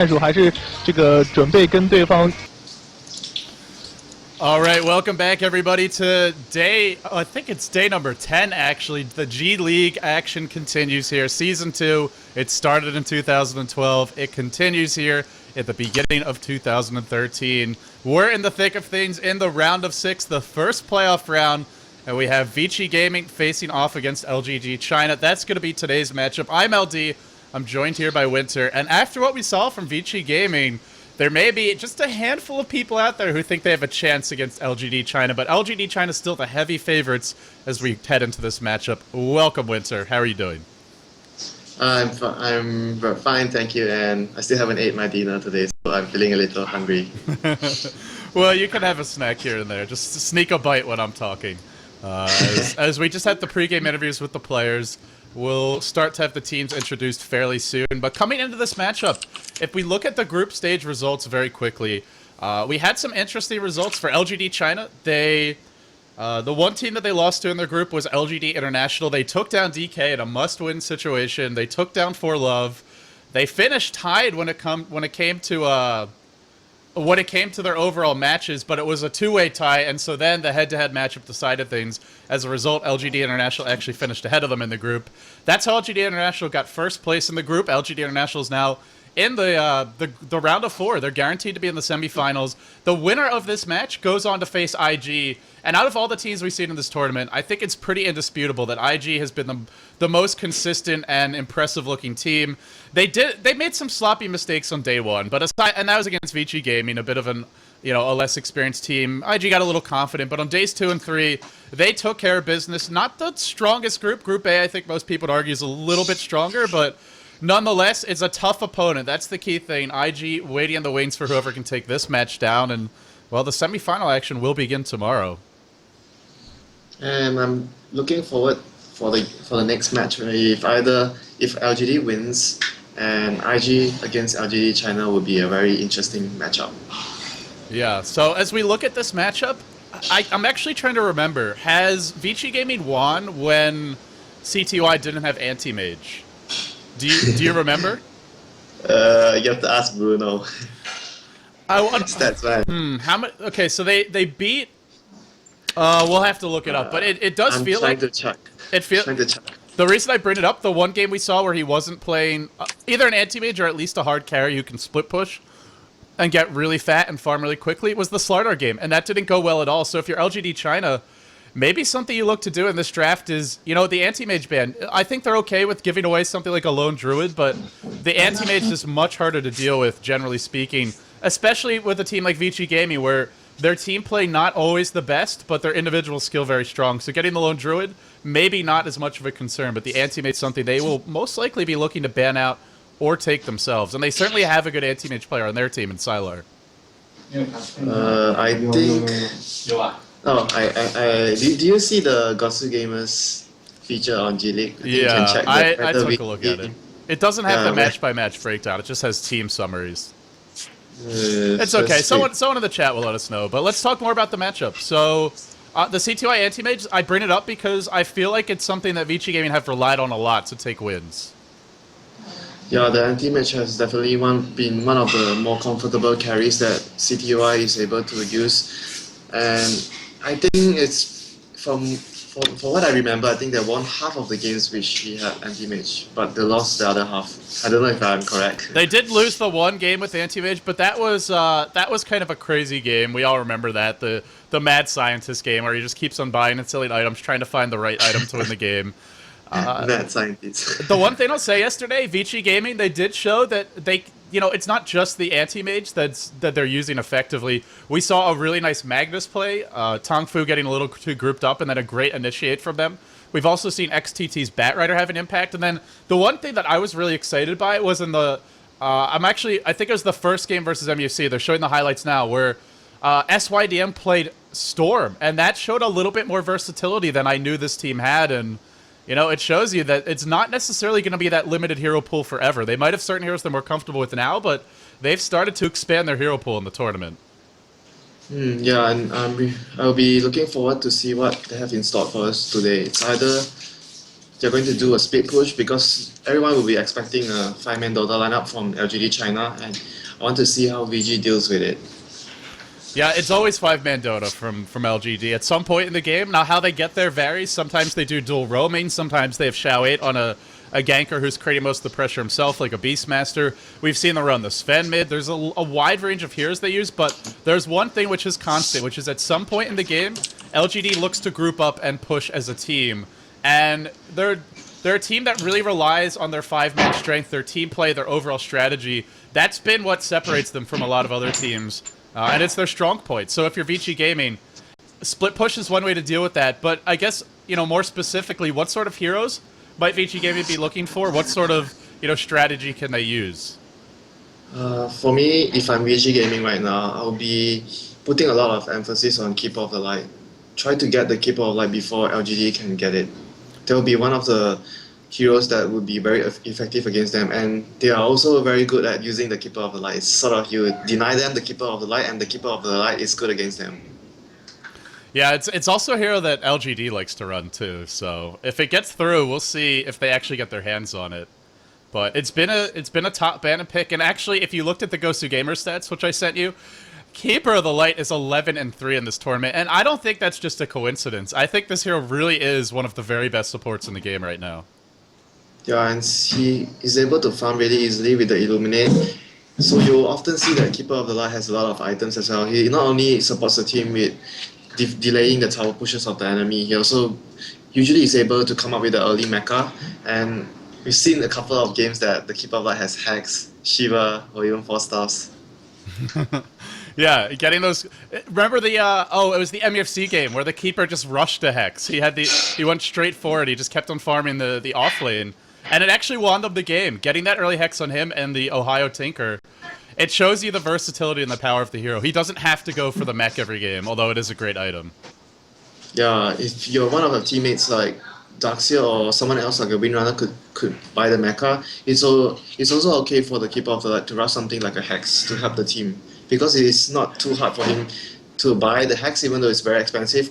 战术，还是这个准备跟对方。All right, welcome back everybody to I think it's day number 10 actually. The G League action continues here. Season 2, it started in 2012. It continues here at the beginning of 2013. We're in the thick of things in the round of 6, the first playoff round. And we have Vici Gaming facing off against LGD China. That's going to be today's matchup. I'm LD. I'm joined here by Winter. And after what we saw from Vici Gaming, there may be just a handful of people out there who think they have a chance against LGD China. But LGD China is still the heavy favorites as we head into this matchup. Welcome, Winter. How are you doing? I'm fine, thank you. And I still haven't ate my dinner today, so I'm feeling a little hungry. Well, you can have a snack here and there. Just sneak a bite when I'm talking. As we just had the pregame interviews with the players, we'll start to have the teams introduced fairly soon. But coming into this matchup, if we look at the group stage results very quickly, we had some interesting results for LGD China. The one team that they lost to in their group was LGD International. They took down DK in a must-win situation. They took down For Love. They finished tied when it came to their overall matches, but it was a two-way tie, and so then the head-to-head matchup decided things. As a result, LGD International actually finished ahead of them in the group. That's how LGD International got first place in the group. LGD International is now in the round of 4. They're guaranteed to be in the semifinals. The winner of this match goes on to face IG, and out of all the teams we've seen in this tournament, I think it's pretty indisputable that IG has been the most consistent and impressive-looking team. They made some sloppy mistakes on day 1, but and that was against Vici Gaming, a bit of a less experienced team. IG got a little confident, but on days 2 and 3, they took care of business. Not the strongest group. Group A, I think most people would argue, is a little bit stronger, but nonetheless, it's a tough opponent. That's the key thing. IG waiting in the wings for whoever can take this match down, and well, the semifinal action will begin tomorrow. And I'm looking forward for the next match. If LGD wins and IG against LGD China will be a very interesting matchup. Yeah, so as we look at this matchup, I'm actually trying to remember, has Vici Gaming won when CTY didn't have anti-mage? Do you remember? You have to ask Bruno. That's right. How much? Okay, so they beat. We'll have to look it up, but it does feel like. I'm trying to check. The reason I bring it up, the one game we saw where he wasn't playing either an anti-mage or at least a hard carry who can split push and get really fat and farm really quickly, was the Slardar game, and that didn't go well at all. So if you're LGD China, maybe something you look to do in this draft is, the anti-mage ban. I think they're okay with giving away something like a lone druid, but the anti-mage is much harder to deal with, generally speaking, especially with a team like Vici Gaming, where their team play not always the best, but their individual skill very strong. So getting the lone druid, maybe not as much of a concern, but the anti-mage is something they will most likely be looking to ban out or take themselves. And they certainly have a good anti-mage player on their team in Sylar. I think... Oh, do you see the godstudios feature on G League? Yeah, I took a look at it. It doesn't have the match-by-match breakdown. It just has team summaries. It's okay. Someone in the chat will let us know. But let's talk more about the matchup. So, the CTY anti-mage, I bring it up because I feel like it's something that Vici Gaming have relied on a lot to take wins. Yeah, the anti-mage has definitely been one of the more comfortable carries that CTY is able to use. And I think it's from what I remember, I think they won half of the games which he had anti-mage, but they lost the other half. I don't know if I'm correct. They did lose the one game with anti-mage, but that was kind of a crazy game. We all remember that, the mad scientist game where he just keeps on buying and selling items, trying to find the right item to win the game. Mad scientist. The one thing I'll say yesterday, Vici Gaming, they did show that they. It's not just the anti-mage that they're using effectively. We saw a really nice Magnus play, Tong Fu getting a little too grouped up, and then a great initiate from them. We've also seen XTT's Batrider have an impact, and then the one thing that I was really excited by was in the... I think it was the first game versus MUC. They're showing the highlights now, where SYDM played Storm, and that showed a little bit more versatility than I knew this team had, and... it shows you that it's not necessarily going to be that limited hero pool forever. They might have certain heroes they're more comfortable with now, but they've started to expand their hero pool in the tournament. Yeah, and I'll be looking forward to see what they have in store for us today. It's either they're going to do a split push because everyone will be expecting a 5-man Dota lineup from LGD China, and I want to see how VG deals with it. Yeah, it's always 5-man Dota from LGD at some point in the game. Now, how they get there varies. Sometimes they do dual roaming. Sometimes they have Xiao 8 on a ganker who's creating most of the pressure himself, like a Beastmaster. We've seen them run the Sven mid. There's a wide range of heroes they use, but there's one thing which is constant, which is at some point in the game, LGD looks to group up and push as a team. And they're a team that really relies on their 5-man strength, their team play, their overall strategy. That's been what separates them from a lot of other teams. And it's their strong point. So if you're Vici Gaming, split push is one way to deal with that. But I guess, more specifically, what sort of heroes might Vici Gaming be looking for? What sort of, strategy can they use? For me, if I'm VG Gaming right now, I'll be putting a lot of emphasis on Keeper of the Light. Try to get the Keeper of the Light before LGD can get it. That will be one of the heroes that would be very effective against them, and they are also very good at using the Keeper of the Light. It's sort of, you deny them the Keeper of the Light, and the Keeper of the Light is good against them. Yeah, it's also a hero that LGD likes to run too, so if it gets through, we'll see if they actually get their hands on it. But it's been a top ban pick, and actually, if you looked at the Gosu Gamer stats, which I sent you, Keeper of the Light is 11-3 in this tournament, and I don't think that's just a coincidence. I think this hero really is one of the very best supports in the game right now. Yeah, and he is able to farm really easily with the Illuminate. So you'll often see that Keeper of the Light has a lot of items as well. He not only supports the team with delaying the tower pushes of the enemy, he also usually is able to come up with the early mecha. And we've seen a couple of games that the Keeper of the Light has Hex, Shiva, or even 4 stars. Yeah, getting those. Remember the it was the MUFC game where the keeper just rushed to Hex. He went straight forward. He just kept on farming the off lane, and it actually won them the game. Getting that early Hex on him and the Ohio Tinker, it shows you the versatility and the power of the hero. He doesn't have to go for the mech every game, although it is a great item. Yeah, if you're one of the teammates like Darkseer or someone else like a Windrunner could buy the mecha, it's also okay for the Keeper of the Light to rush something like a Hex to help the team, because it is not too hard for him to buy the Hex, even though it's very expensive.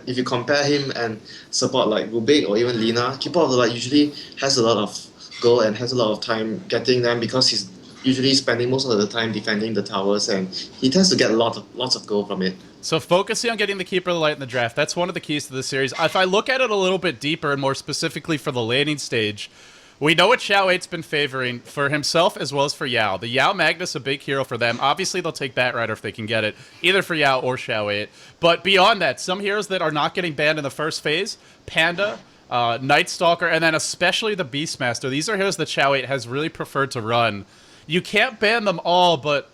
If you compare him and support like Rubik or even Lina, Keeper of the Light usually has a lot of gold and has a lot of time getting them, because he's usually spending most of the time defending the towers, and he tends to get lots of gold from it. So focusing on getting the Keeper of the Light in the draft, that's one of the keys to the series. If I look at it a little bit deeper and more specifically for the laning stage, we know what Xiao 8's been favoring for himself as well as for Yao. The Yao Magnus, a big hero for them. Obviously, they'll take Batrider if they can get it, either for Yao or Xiao 8. But beyond that, some heroes that are not getting banned in the first phase, Panda, Night Stalker, and then especially the Beastmaster. These are heroes that Xiao 8 has really preferred to run. You can't ban them all, but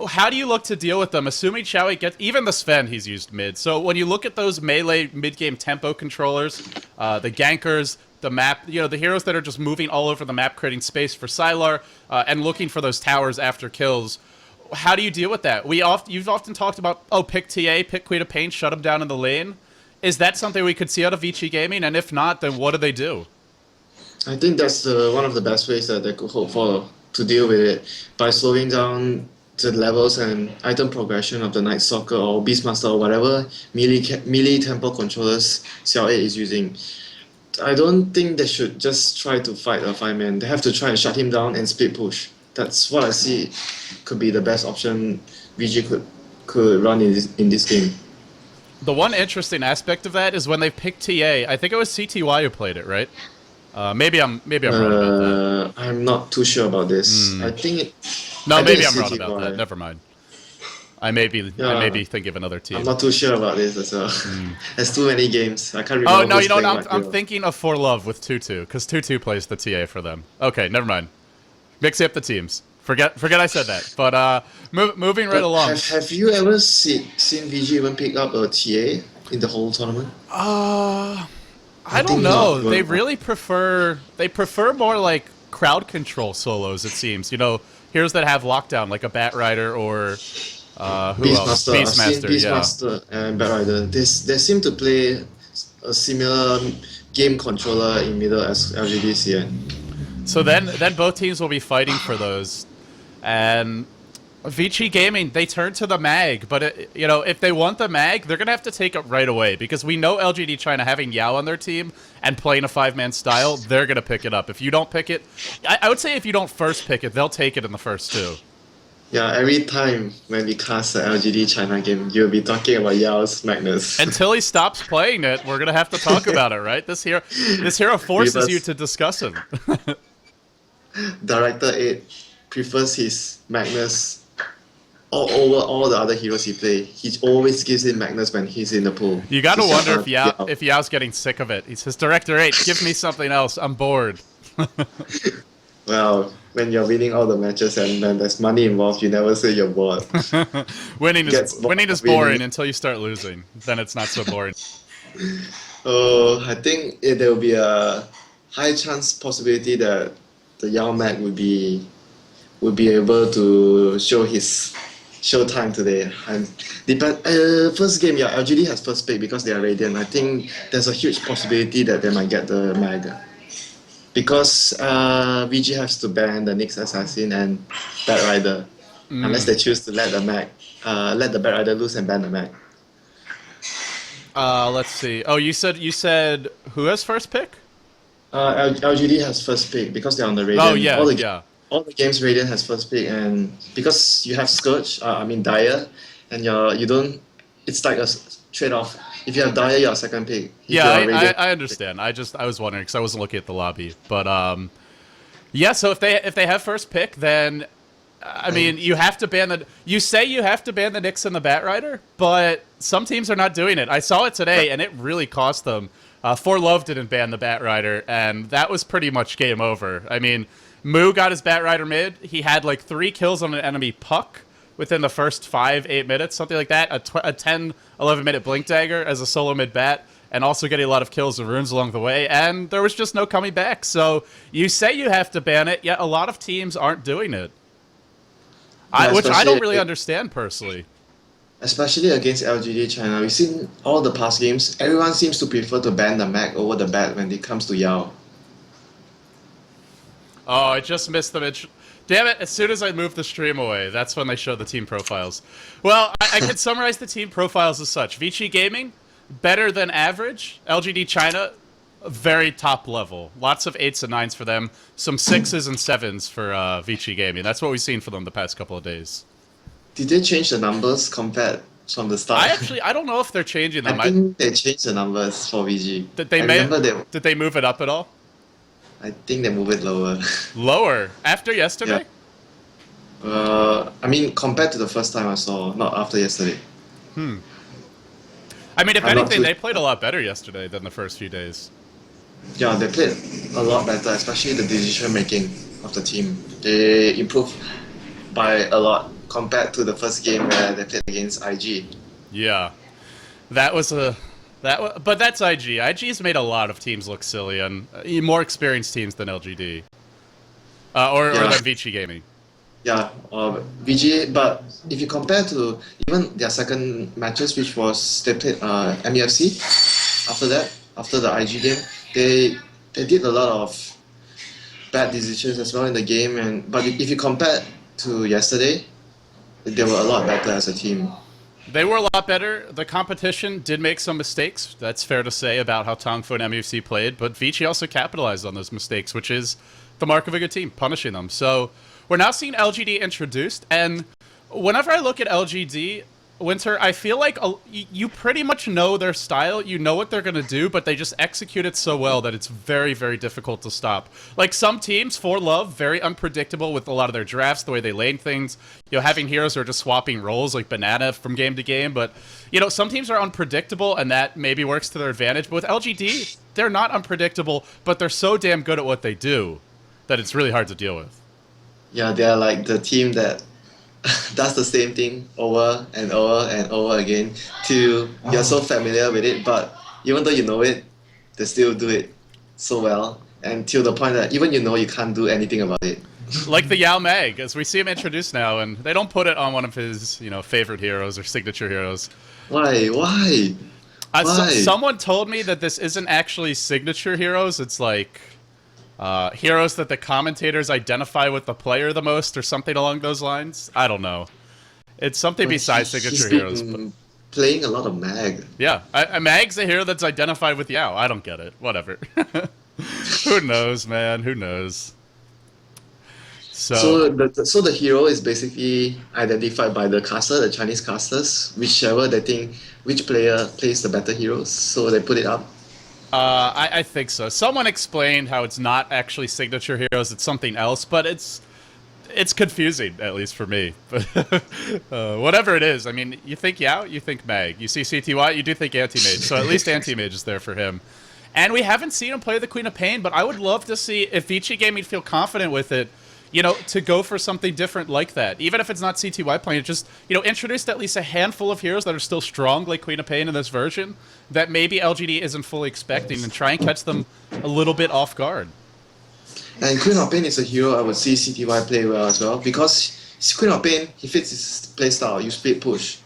how do you look to deal with them? Assuming Xiao 8 gets... Even the Sven he's used mid. So when you look at those melee mid-game tempo controllers, the gankers, the map, the heroes that are just moving all over the map, creating space for Sylar, and looking for those towers after kills, how do you deal with that? You've often talked about, pick TA, pick Queen of Pain, shut them down in the lane. Is that something we could see out of Vici Gaming? And if not, then what do they do? I think that's one of the best ways that they could hope for to deal with it, by slowing down the levels and item progression of the Night Stalker or Beastmaster or whatever melee tempo controllers Xiao 8 is using. I don't think they should just try to fight a 5-man. They have to try and shut him down and split push. That's what I see could be the best option VG could run in this game. The one interesting aspect of that is when they picked TA, I think it was CTY who played it, right? Maybe I'm wrong about that. I'm not too sure about this. I think maybe I'm wrong about that. Never mind. I may be thinking of another team. I'm not too sure about this as well. There's too many games. I can't remember. Oh no, I'm thinking of For Love with Tutu, because Tutu plays the TA for them. Okay, never mind. Mixing up the teams. Forget I said that. But moving right along. Have you ever seen VG even pick up a TA in the whole tournament? I don't know. They really prefer more like crowd control solos, it seems. Heroes that have lockdown, like a Batrider or who else? Beastmaster. Beastmaster and Batrider. They seem to play a similar game controller in middle as lgdcn. So then both teams will be fighting for those, and Vici Gaming, they turned to the mag, but if they want the mag, they're gonna have to take it right away because we know LGD China having Yao on their team and playing a 5-man style, they're gonna pick it up. If you don't pick it, I would say if you don't first pick it, they'll take it in the first 2. Yeah, every time when we cast the LGD China game, you'll be talking about Yao's Magnus. Until he stops playing it, we're gonna have to talk about it, right? This hero forces you to discuss him. Director 8 prefers his Magnus over all the other heroes he plays. He always gives him Magnus when he's in the pool. You gotta wonder if Yao's getting sick of it. He says, Director 8, give me something else. I'm bored. Well, when you're winning all the matches and then there's money involved, you never say you're bored. winning is boring until you start losing. Then it's not so boring. I think there will be a high chance possibility that the Yao Mag would be able to show his showtime today. And first game, yeah, LGD has first pick because they are Radiant. I think there's a huge possibility that they might get the Mag. Because VG has to ban the Nyx Assassin and Bat Rider. Unless they choose to let the Bat Rider loose and ban the Mag. Let's see. Oh, you said who has first pick? LGD has first pick because they're on the Radiant. Oh, yeah, all the games Radiant has first pick, and because you have Scourge, Dire, and you don't. It's like a trade-off. If you have Dire, you're second pick. I understand. I was wondering because I wasn't looking at the lobby, but yeah. So if they have first pick, then I mean you have to ban the. You say you have to ban the Nyx and the Bat Rider, but some teams are not doing it. I saw it today, and it really cost them. For Love didn't ban the Bat Rider, and that was pretty much game over. I mean, Moo got his Bat Rider mid. He had like 3 kills on an enemy puck within the first 5-8 minutes, something like that. A 10-11 minute Blink Dagger as a solo mid bat, and also getting a lot of kills and runes along the way, and there was just no coming back. So you say you have to ban it, yet a lot of teams aren't doing it. Which I don't really understand personally. Especially against LGD China, we've seen all the past games, everyone seems to prefer to ban the Mag over the Bat when it comes to Yao. Oh, I just missed the mid. Damn it, as soon as I moved the stream away, that's when they show the team profiles. Well, I can summarize the team profiles as such. Vici Gaming, better than average. LGD China, very top level. Lots of 8s and 9s for them. Some 6s and 7s for Vici Gaming. That's what we've seen for them the past couple of days. Did they change the numbers compared from the start? I don't know if they're changing them. I think they changed the numbers for VG. Did they move it up at all? I think they move it lower. Lower? After yesterday? Yeah. I mean, compared to the first time I saw, not after yesterday. I mean, if anything, they played a lot better yesterday than the first few days. Yeah, they played a lot better, especially the decision-making of the team. They improved by a lot compared to the first game where they played against IG. Yeah. But that's IG. IG's made a lot of teams look silly, and more experienced teams than LGD. Or than Vici Gaming. Yeah, VG, but if you compare to even their second matches, which was they played MEFC, after the IG game, they did a lot of bad decisions as well in the game, but if you compare to yesterday, they were a lot better as a team. They were a lot better. The competition did make some mistakes. That's fair to say about how Tongfu and MEFC played, but Vici also capitalized on those mistakes, which is the mark of a good team, punishing them. So we're now seeing LGD introduced, and whenever I look at LGD, Winter, I feel like you pretty much know their style, you know what they're going to do, but they just execute it so well that it's very, very difficult to stop. Like some teams, For Love, very unpredictable with a lot of their drafts, the way they lane things, having heroes who are just swapping roles like Banana from game to game, but, some teams are unpredictable, and that maybe works to their advantage, but with LGD, they're not unpredictable, but they're so damn good at what they do that it's really hard to deal with. Yeah, they're like the team that does the same thing over and over and over again till you're so familiar with it, but even though you know it, they still do it so well, and till the point that even you can't do anything about it. Like the Yao Mag, as we see him introduced now, and they don't put it on one of his, favorite heroes or signature heroes. Why? Someone told me that this isn't actually signature heroes, it's like Heroes that the commentators identify with the player the most, or something along those lines. I don't know. It's something besides signature heroes. But playing a lot of Mag. yeah, Mag's a hero that's identified with Yao. I don't get it. Whatever. Who knows, man? Who knows? So the hero is basically identified by the caster, the Chinese casters, whichever they think which player plays the better heroes. So they put it up. I think so. Someone explained how it's not actually signature heroes; it's something else. But it's confusing, at least for me. But whatever it is, I mean, you think Yao, you think Mag. You see CTY, you do think Anti-Mage. So at least Anti-Mage is there for him. And we haven't seen him play the Queen of Pain, but I would love to see if Vici Gaming feel confident with it. You know, to go for something different like that. Even if it's not CTY playing it, just, you know, introduce at least a handful of heroes that are still strong, like Queen of Pain in this version, that maybe LGD isn't fully expecting, and try and catch them a little bit off guard. And Queen of Pain is a hero I would see CTY play well as well, because Queen of Pain, he fits his playstyle. You split push.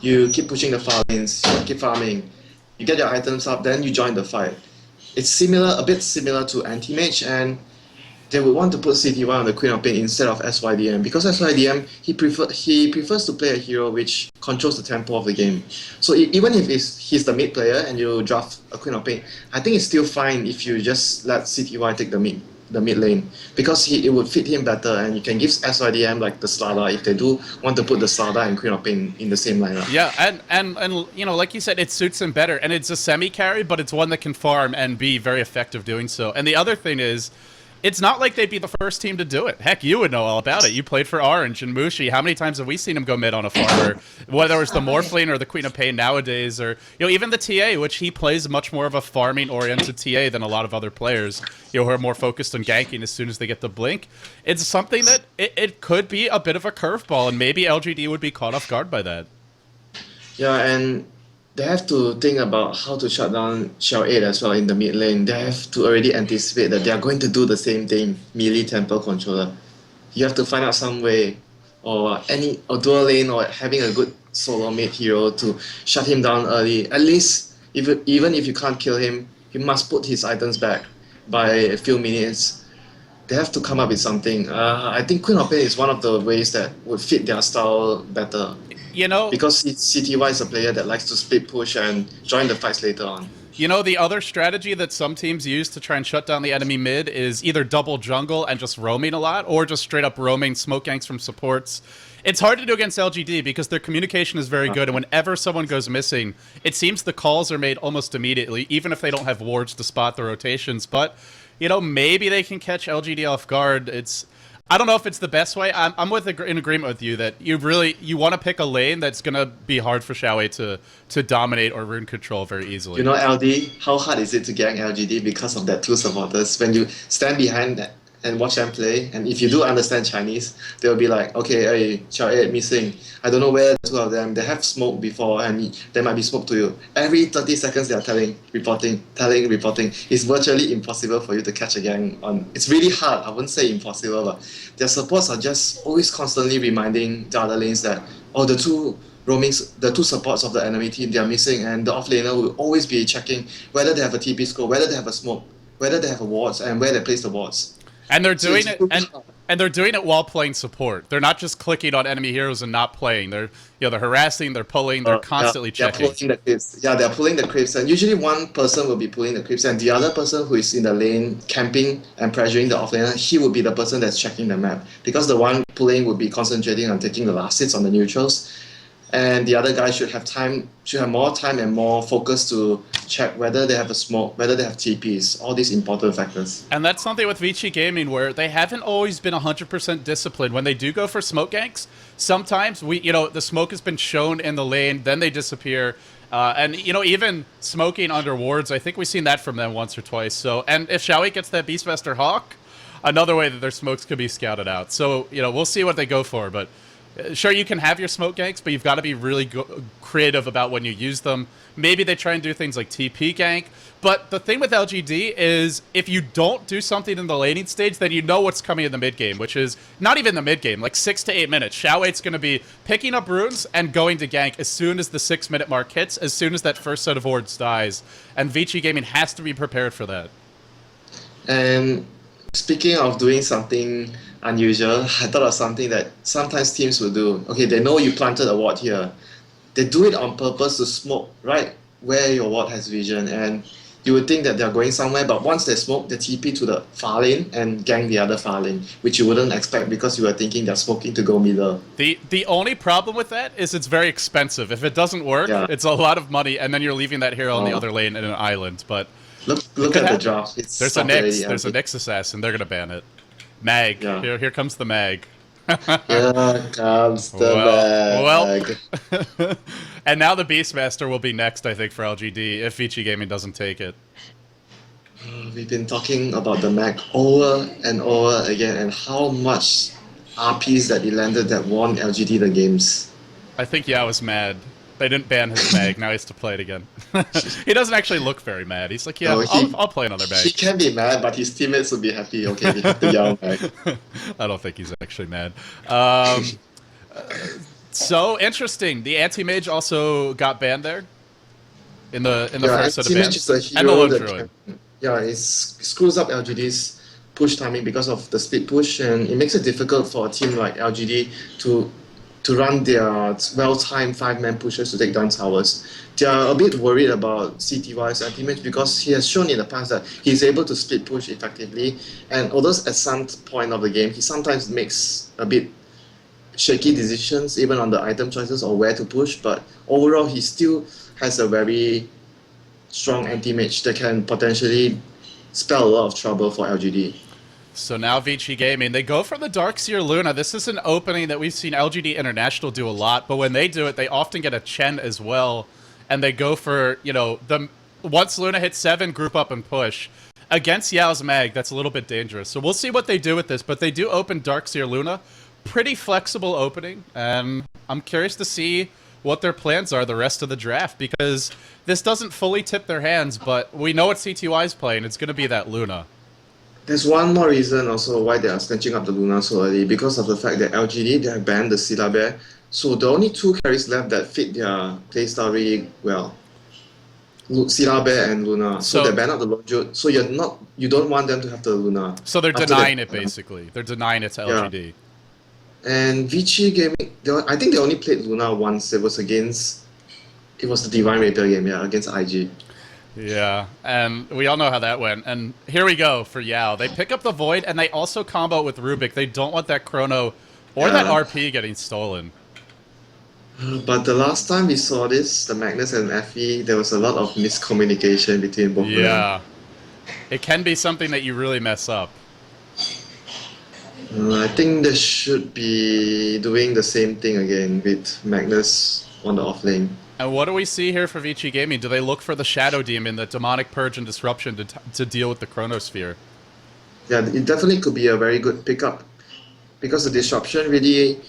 You keep pushing the far lanes, you keep farming. You get your items up, then you join the fight. It's similar, a bit similar to Anti-Mage, and they would want to put CTY on the Queen of Pain instead of SYDM, because SYDM, he prefers to play a hero which controls the tempo of the game. So even if he's the mid player and you draft a Queen of Pain, I think it's still fine if you just let CTY take the mid lane, because it would fit him better, and you can give SYDM like the Sylar if they do want to put the Sylar and Queen of Pain in the same lineup. Yeah, and you know, like you said, it suits him better, and it's a semi-carry, but it's one that can farm and be very effective doing so. And the other thing is, it's not like they'd be the first team to do it. Heck, you would know all about it. You played for Orange and Mushi. How many times have we seen him go mid on a farmer? Whether it's the Morphling or the Queen of Pain nowadays, or, you know, even the TA, which he plays much more of a farming-oriented TA than a lot of other players, you know, who are more focused on ganking as soon as they get the blink. It's something that it could be a bit of a curveball, and maybe LGD would be caught off guard by that. Yeah, and they have to think about how to shut down Shell 8 as well in the mid lane. They have to already anticipate that they are going to do the same thing, melee tempo controller. You have to find out some way, or dual lane, or having a good solo mid hero to shut him down early. At least, even if you can't kill him, you must put his items back by a few minutes. They have to come up with something. I think Queen of Pain is one of the ways that would fit their style better. You know, because CTY is a player that likes to split push and join the fights later on. You know, the other strategy that some teams use to try and shut down the enemy mid is either double jungle and just roaming a lot, or just straight up roaming smoke ganks from supports. It's hard to do against LGD because their communication is very good, and whenever someone goes missing, it seems the calls are made almost immediately, even if they don't have wards to spot the rotations. But, you know, maybe they can catch LGD off guard. I don't know if it's the best way. I'm in agreement with you that you want to pick a lane that's going to be hard for Xiaowei to dominate or rune control very easily. You know, LD, how hard is it to gang LGD because of that two supporters? When you stand behind and watch them play, and if you do understand Chinese, they'll be like, okay, hey, Xiaowei missing. I don't know where the two of them, they have smoked before, and they might be smoked to you. Every 30 seconds they are reporting. It's virtually impossible for you to catch a gang on. It's really hard, I wouldn't say impossible, but their supports are just always constantly reminding the other lanes that, oh, the two supports of the enemy team, they are missing, and the offlaner will always be checking whether they have a TP score, whether they have a smoke, whether they have a wards, and where they place the wards. And they're doing it, and they're doing it while playing support. They're not just clicking on enemy heroes and not playing. They're harassing, they're pulling, they're constantly checking. Pulling the creeps. Yeah, they're pulling the creeps, and usually one person will be pulling the creeps, and the other person who is in the lane camping and pressuring the offlaner, he would be the person that's checking the map, because the one pulling would be concentrating on taking the last hits on the neutrals, and the other guy should have more time and more focus to check whether they have a smoke, whether they have TPs, all these important factors. And that's something with Vici Gaming where they haven't always been 100% disciplined. When they do go for smoke ganks, sometimes the smoke has been shown in the lane, then they disappear. And, even smoking under wards, I think we've seen that from them once or twice. So, and if Xiaowei gets that Beastmaster Hawk, another way that their smokes could be scouted out. So, we'll see what they go for, but sure, you can have your smoke ganks, but you've got to be really creative about when you use them. Maybe they try and do things like TP gank. But the thing with LGD is if you don't do something in the laning stage, then you know what's coming in the mid game, which is not even the mid game, like 6 to 8 minutes. Xiaowei's going to be picking up runes and going to gank as soon as the 6-minute mark hits, as soon as that first set of wards dies. And Vici Gaming has to be prepared for that. And speaking of doing something unusual, I thought of something that sometimes teams will do. Okay, they know you planted a ward here. They do it on purpose to smoke right where your ward has vision, and you would think that they're going somewhere, but once they smoke, they TP to the far lane and gang the other far lane, which you wouldn't expect because you were thinking they're smoking to go middle. The only problem with that is it's very expensive. If it doesn't work, it's a lot of money, and then you're leaving that hero on the other lane in an island. But look at the draft. There's a Nyx. There's a Nyx assassin. They're gonna ban it. Mag. Yeah. Here comes the Mag. Here comes the Mag. Well. And now the Beastmaster will be next, I think, for LGD if Vici Gaming doesn't take it. We've been talking about the Mag over and over again, and how much RPs that he landed that won LGD the games. I think Yao is mad. They didn't ban his Mag, now he has to play it again. He doesn't actually look very mad. He's like, yeah, I'll play another Mag. He can be mad, but his teammates will be happy. Okay, we have the Yao Mag. I don't think he's actually mad. So interesting. The anti-mage also got banned there in the first set of bans. Is a hero and the lone that druid. it screws up LGD's push timing because of the split push, and it makes it difficult for a team like LGD to run their well-timed 5-man pushes to take down towers. They are a bit worried about CTY's anti-mage because he has shown in the past that he's able to split push effectively, and although at some point of the game he sometimes makes a bit shaky decisions even on the item choices or where to push, but overall he still has a very strong anti-mage that can potentially spell a lot of trouble for LGD. So now Vici Gaming, they go for the Darkseer Luna. This is an opening that we've seen LGD International do a lot, but when they do it, they often get a Chen as well, and they go for, you know, once Luna hits 7, group up and push. Against Yao's Mag, that's a little bit dangerous. So we'll see what they do with this, but they do open Darkseer Luna. Pretty flexible opening, and I'm curious to see what their plans are the rest of the draft, because this doesn't fully tip their hands, but we know what CTY is playing. It's going to be that Luna. There's one more reason also why they are snatching up the Luna so early, because of the fact that LGD, they have banned the Sylar Bear, so the only 2 carries left that fit their playstyle really well. Sylar Bear and Luna. So they ban out the Lone Druid, so you don't want them to have the Luna. So they're denying it, basically. They're denying it to LGD. And Vici Gaming, I think they only played Luna once. It was the Divine Rapier game, against IG. Yeah, and we all know how that went. And here we go for Yao. They pick up the Void, and they also combo with Rubik. They don't want that Chrono or that RP getting stolen. But the last time we saw this, the Magnus and FE, there was a lot of miscommunication between both of them. Yeah, it can be something that you really mess up. I think they should be doing the same thing again with Magnus on the off lane. And what do we see here for Vici Gaming? Do they look for the Shadow Demon, the Demonic Purge and Disruption to deal with the Chronosphere? Yeah, it definitely could be a very good pickup, because the Disruption really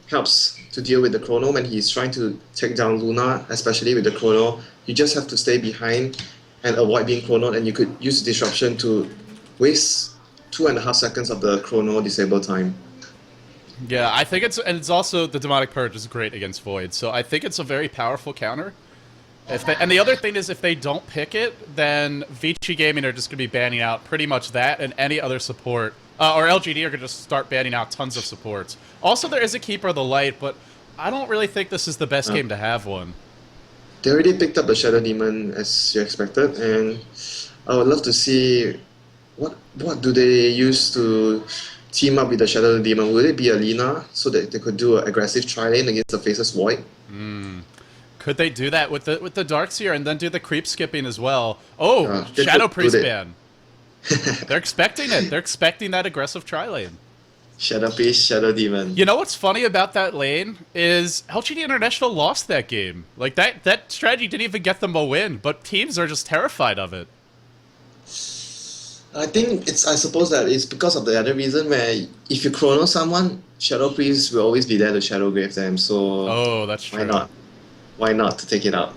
helps to deal with the Chrono when he's trying to take down Luna, especially with the Chrono. You just have to stay behind and avoid being Chronoed, and you could use Disruption to waste 2.5 seconds of the Chrono disable time. Yeah, I think it's also the Demonic Purge is great against Void, so I think it's a very powerful counter. And the other thing is, if they don't pick it, then Vici Gaming are just going to be banning out pretty much that and any other support. Or LGD are going to just start banning out tons of supports. Also, there is a Keeper of the Light, but I don't really think this is the best game to have one. They already picked up the Shadow Demon as you expected, and I would love to see what do they use to team up with the Shadow Demon. Would it be a Lina so that they could do an aggressive tri-lane against the Faceless Void? Could they do that with the Darkseer and then do the creep skipping as well? Oh, Shadow Priest ban. They're expecting it. They're expecting that aggressive tri-lane. Shadow Priest, Shadow Demon. You know what's funny about that lane is LGD International lost that game. Like, that strategy didn't even get them a win, but teams are just terrified of it. I think I suppose that it's because of the other reason where if you chrono someone, Shadow Priest will always be there to Shadow Grave them, so that's true. Why not? Why not to take it out?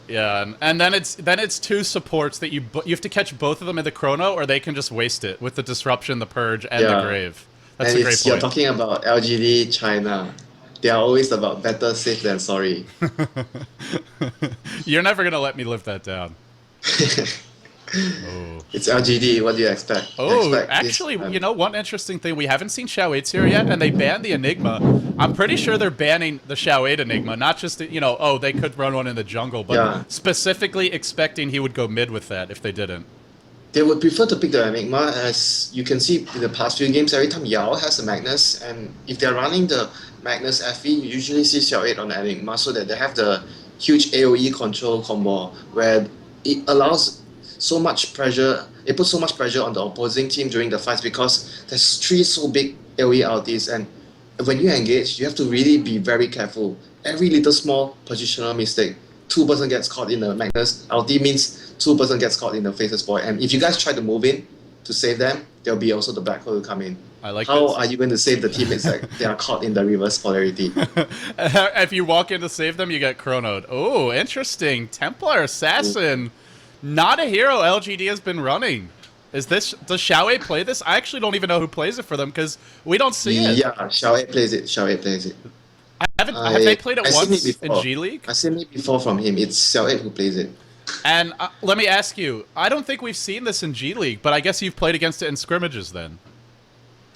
Yeah, and then it's 2 supports that you have to catch both of them in the chrono, or they can just waste it with the Disruption, the Purge, and the Grave. That's a great point. You're talking about LGD China. They are always about better safe than sorry. You're never gonna let me live that down. Oh. It's LGD. What do you expect? You Oh, expect actually, this, you know, one interesting thing, we haven't seen Xiao 8's here yet, and they banned the Enigma. I'm pretty sure they're banning the Xiao 8 Enigma, not just, you know, oh, they could run one in the jungle, but Yeah. specifically expecting he would go mid with that if they didn't. They would prefer to pick the Enigma, as you can see in the past few games, every time Yao has a Magnus, and if they're running the Magnus FE, you usually see Xiao 8 on the Enigma, so that they have the huge AoE control combo, where it allows so much pressure, it puts so much pressure on the opposing team during the fights, because there's three so big AoE ultis, and when you engage, you have to really be very careful. Every little small positional mistake, 2% gets caught in the Magnus ulti means 2% gets caught in the Faceless Void. And if you guys try to move in to save them, there'll be also the black hole to come in. I like How this. are you going to save the teammates that they are caught in the reverse polarity? If you walk in to save them, you get chronoed. Oh, interesting. Templar Assassin. Not a hero LGD has been running. Does Xiao 8 play this? I actually don't even know who plays it for them because we don't see it. Yeah, Xiao 8 plays it. Xiao 8 plays it. Have they played it I've seen once it in before. G League? I've seen it before from him. It's Xiao 8 who plays it. And let me ask you, I don't think we've seen this in G League, but I guess you've played against it in scrimmages then.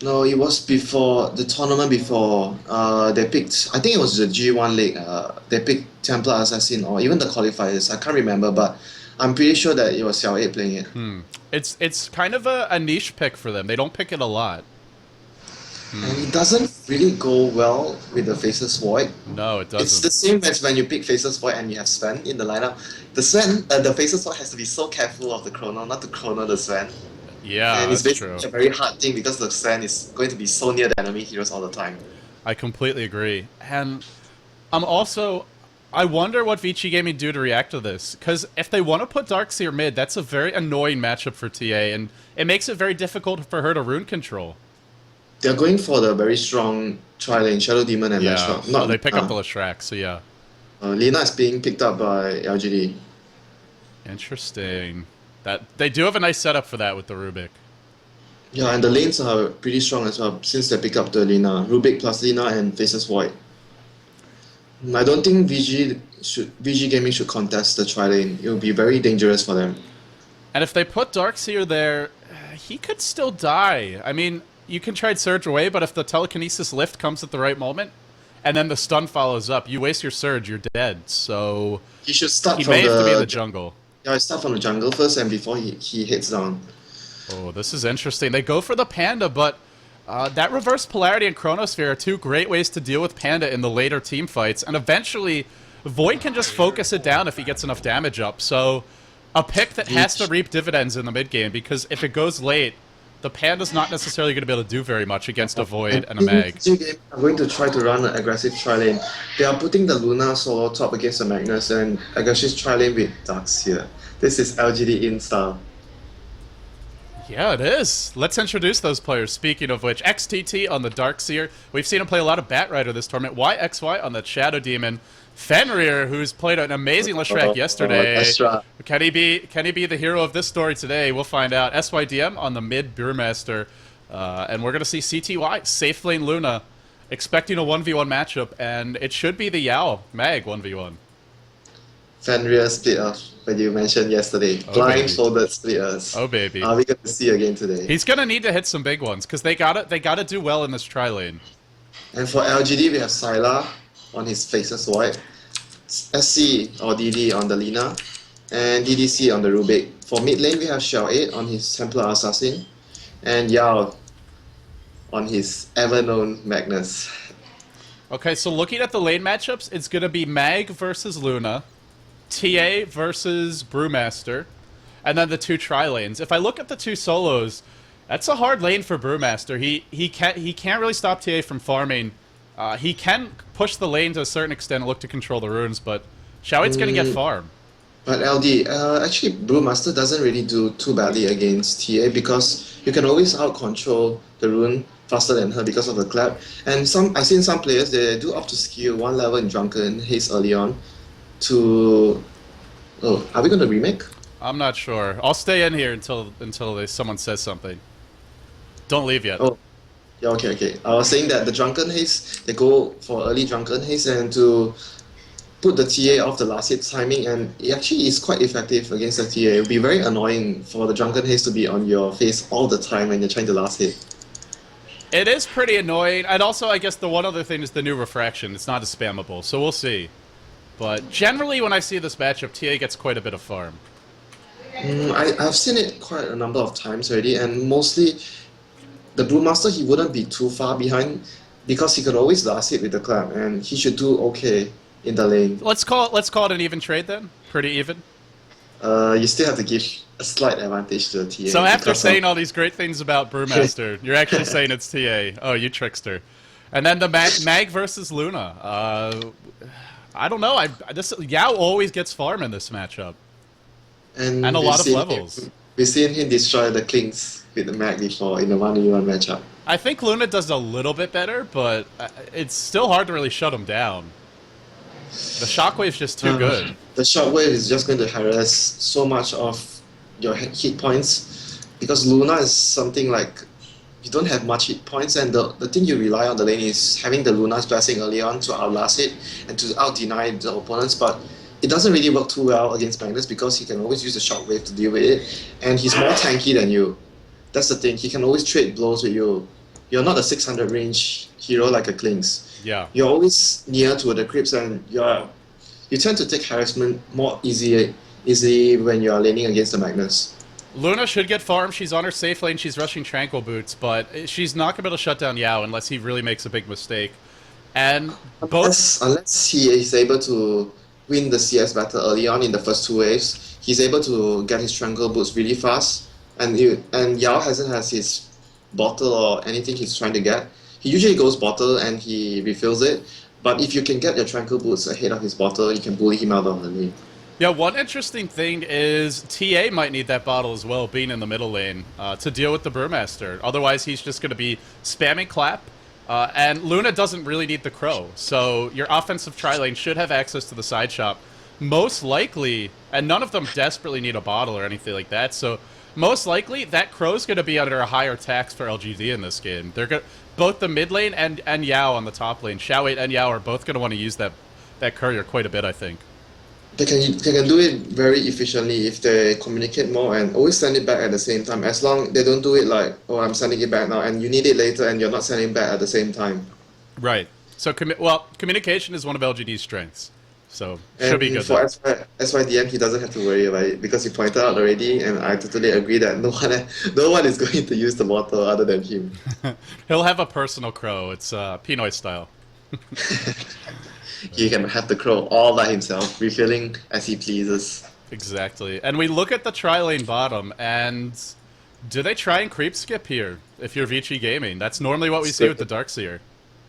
No, it was before the tournament before. They picked, I think it was the G1 League. They picked Templar Assassin or even the qualifiers. I can't remember, but I'm pretty sure that it was Xiao 8 playing it. It's kind of a niche pick for them. They don't pick it a lot. And it doesn't really go well with the Faceless Void. No, it doesn't. It's the same as when you pick Faceless Void and you have Sven in the lineup. The Faceless Void has to be so careful of the chrono, not to chrono the Sven. Yeah, And it's that's basically true. a very hard thing because the Sven is going to be so near the enemy heroes all the time. I completely agree. And I wonder what Vici Gaming do to react to this. Because if they want to put Darkseer mid, that's a very annoying matchup for TA, and it makes it very difficult for her to rune control. They're going for the very strong tri-lane, Shadow Demon and Yeah, Lashrock. so they pick up the Lashrak, so yeah. Lina is being picked up by LGD. Interesting. They do have a nice setup for that with the Rubik. Yeah, and the lanes are pretty strong as well since they pick up the Lina. Rubik plus Lina and Faceless Void. I don't think VG Gaming should contest the tri-lane. It will be very dangerous for them. And if they put Darkseer there, he could still die. I mean, you can try to surge away, but if the telekinesis lift comes at the right moment, and then the stun follows up, you waste your surge, you're dead. So He should start he from may have to be in the the jungle. Yeah, start from the jungle first, and before he hits down. Oh, this is interesting. They go for the Panda, but that reverse polarity and Chronosphere are two great ways to deal with Panda in the later team fights, and eventually Void can just focus it down if he gets enough damage up. So a pick that has to reap dividends in the mid game, because if it goes late, the Panda's not necessarily going to be able to do very much against a Void and a Mag. I'm going to try to run an aggressive tri-lane. They are putting the Luna solo top against the Magnus and aggressive tri-lane with Darkseer. This is LGD in style. Yeah, it is. Let's introduce those players. Speaking of which, XTT on the Darkseer. We've seen him play a lot of Batrider this tournament. YXY on the Shadow Demon. Fenrir, who's played an amazing Lashrak yesterday. Can he be the hero of this story today? We'll find out. SYDM on the mid Brewmaster. And we're going to see CTY, Safe Lane Luna, expecting a 1v1 matchup, and it should be the Yao Mag 1v1. Fenrir split off, when you mentioned yesterday. Oh, Blindfolded splitters. Oh, baby. Are we going to see again today? He's going to need to hit some big ones, because they gotta do well in this tri-lane. And for LGD, we have Sylar on his Faceless Void, SC or DD on the Lina, and DDC on the Rubik. For mid lane, we have Xiao 8 on his Templar Assassin, and Yao on his ever-known Magnus. Okay, so looking at the lane matchups, it's going to be Mag versus Luna, TA versus Brewmaster, and then the two tri-lanes. If I look at the two solos, that's a hard lane for Brewmaster. He can't really stop TA from farming. He can push the lane to a certain extent and look to control the runes, but Xiao 8's going to get farm. But LD, actually Brewmaster doesn't really do too badly against TA because you can always out-control the rune faster than her because of the clap. And I've seen some players, they do up to skill 1 level in Drunken Haze early on to... Oh, are we going to remake? I'm not sure. I'll stay in here until someone says something. Don't leave yet. Oh, yeah, okay. I was saying that the Drunken Haze, they go for early Drunken Haze and to put the TA off the last hit timing, and it actually is quite effective against the TA. It would be very annoying for the Drunken Haze to be on your face all the time when you're trying to last hit. It is pretty annoying, and also I guess the one other thing is the new refraction. It's not as spammable, so we'll see. But generally when I see this matchup, TA gets quite a bit of farm. I've seen it quite a number of times already, and mostly the Brewmaster, he wouldn't be too far behind because he could always last hit with the clap, and he should do okay in the lane. Let's call it an even trade then. Pretty even. You still have to give a slight advantage to the TA. So after saying all these great things about Brewmaster, you're actually saying it's TA. Oh, you trickster. And then the Mag versus Luna. I don't know. Yao always gets farm in this matchup. And a lot of levels. We've seen him destroy the Klings with the Mag before in the 1v1 matchup. I think Luna does a little bit better, but it's still hard to really shut him down. The Shockwave's just too good. The Shockwave is just going to harass so much of your hit points, because Luna is something like you don't have much hit points, and the thing you rely on the lane is having the Luna's Blessing early on to outlast it and to out-deny the opponents, but it doesn't really work too well against Magnus because he can always use the Shockwave to deal with it, and he's more tanky than you. That's the thing, he can always trade blows with you. You're not a 600 range hero like a Klings. Yeah. You're always near to the creeps, and you tend to take harassment more easily when you're laning against the Magnus. Luna should get farm. She's on her safe lane. She's rushing Tranquil Boots, but she's not going to be able to shut down Yao unless he really makes a big mistake. And unless he is able to win the CS battle early on in the first 2 waves, he's able to get his Tranquil Boots really fast, and Yao hasn't has his bottle or anything he's trying to get. He usually goes bottle and he refills it, but if you can get your Tranquil Boots ahead of his bottle, you can bully him out of the lane. Yeah, one interesting thing is TA might need that bottle as well, being in the middle lane, to deal with the Brewmaster. Otherwise, he's just going to be spamming clap, and Luna doesn't really need the Crow. So your offensive tri-lane should have access to the side shop. Most likely, and none of them desperately need a bottle or anything like that, so most likely that Crow's going to be under a higher tax for LGD in this game. They're both the mid lane and Yao on the top lane. Xiao8 and Yao are both going to want to use that courier quite a bit, I think. They can do it very efficiently if they communicate more and always send it back at the same time. As long they don't do it like, oh, I'm sending it back now, and you need it later and you're not sending back at the same time. Right. So, communication is one of LGD's strengths. So, should be good. For SYDM, he doesn't have to worry about it because he pointed out already, and I totally agree that no one is going to use the bottle other than him. He'll have a personal Crow. It's Pinoy style. He can have the Crow all by himself, refilling as he pleases. Exactly. And we look at the tri-lane bottom, and do they try and creep skip here if you're Vici Gaming? That's normally what we see with the Darkseer.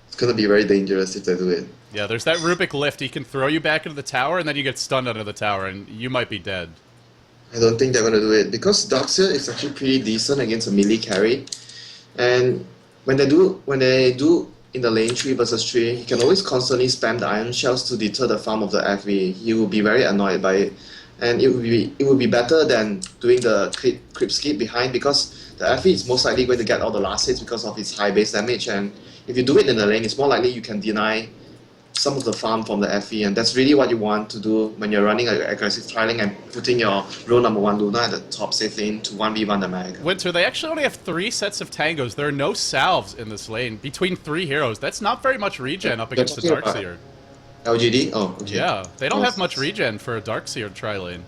It's going to be very dangerous if they do it. Yeah, there's that Rubik lift. He can throw you back into the tower, and then you get stunned under the tower, and you might be dead. I don't think they're going to do it, because Darkseer is actually pretty decent against a melee carry. And when they do in the lane 3 versus 3, he can always constantly spam the iron shells to deter the farm of the FV. He will be very annoyed by it. And it would be better than doing the creep skip behind, because the FV is most likely going to get all the last hits because of his high base damage, and if you do it in the lane, it's more likely you can deny some of the farm from the FE, and that's really what you want to do when you're running an aggressive trialing and putting your row number 1 Luna at the top safe lane to 1v1 the Mag. Winter, they actually only have 3 sets of tangos. There are no salves in this lane between 3 heroes. That's not very much regen up against the Darkseer. LGD? Oh, okay. Yeah, they don't have much regen for a Darkseer tri-lane.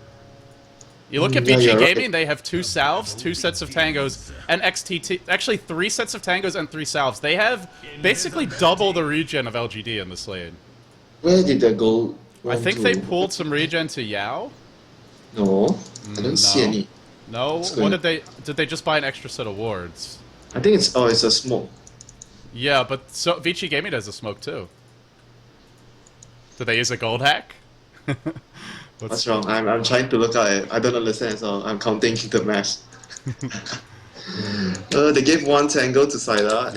You look at BG Gaming, right. They have 2 salves, 2 sets of tangos, and XTT. Actually, 3 sets of tangos and 3 salves. They have basically double the regen of LGD in this lane. Where did they go? I think they pulled some regen to Yao. No, I don't see any. No, what did they? Did they just buy an extra set of wards? I think it's a smoke. Yeah, but Vici Gaming has a smoke too. Did they use a gold hack? What's wrong? I'm trying to look at it. I don't understand, so I'm counting the match. They gave 1 tango to Sylar,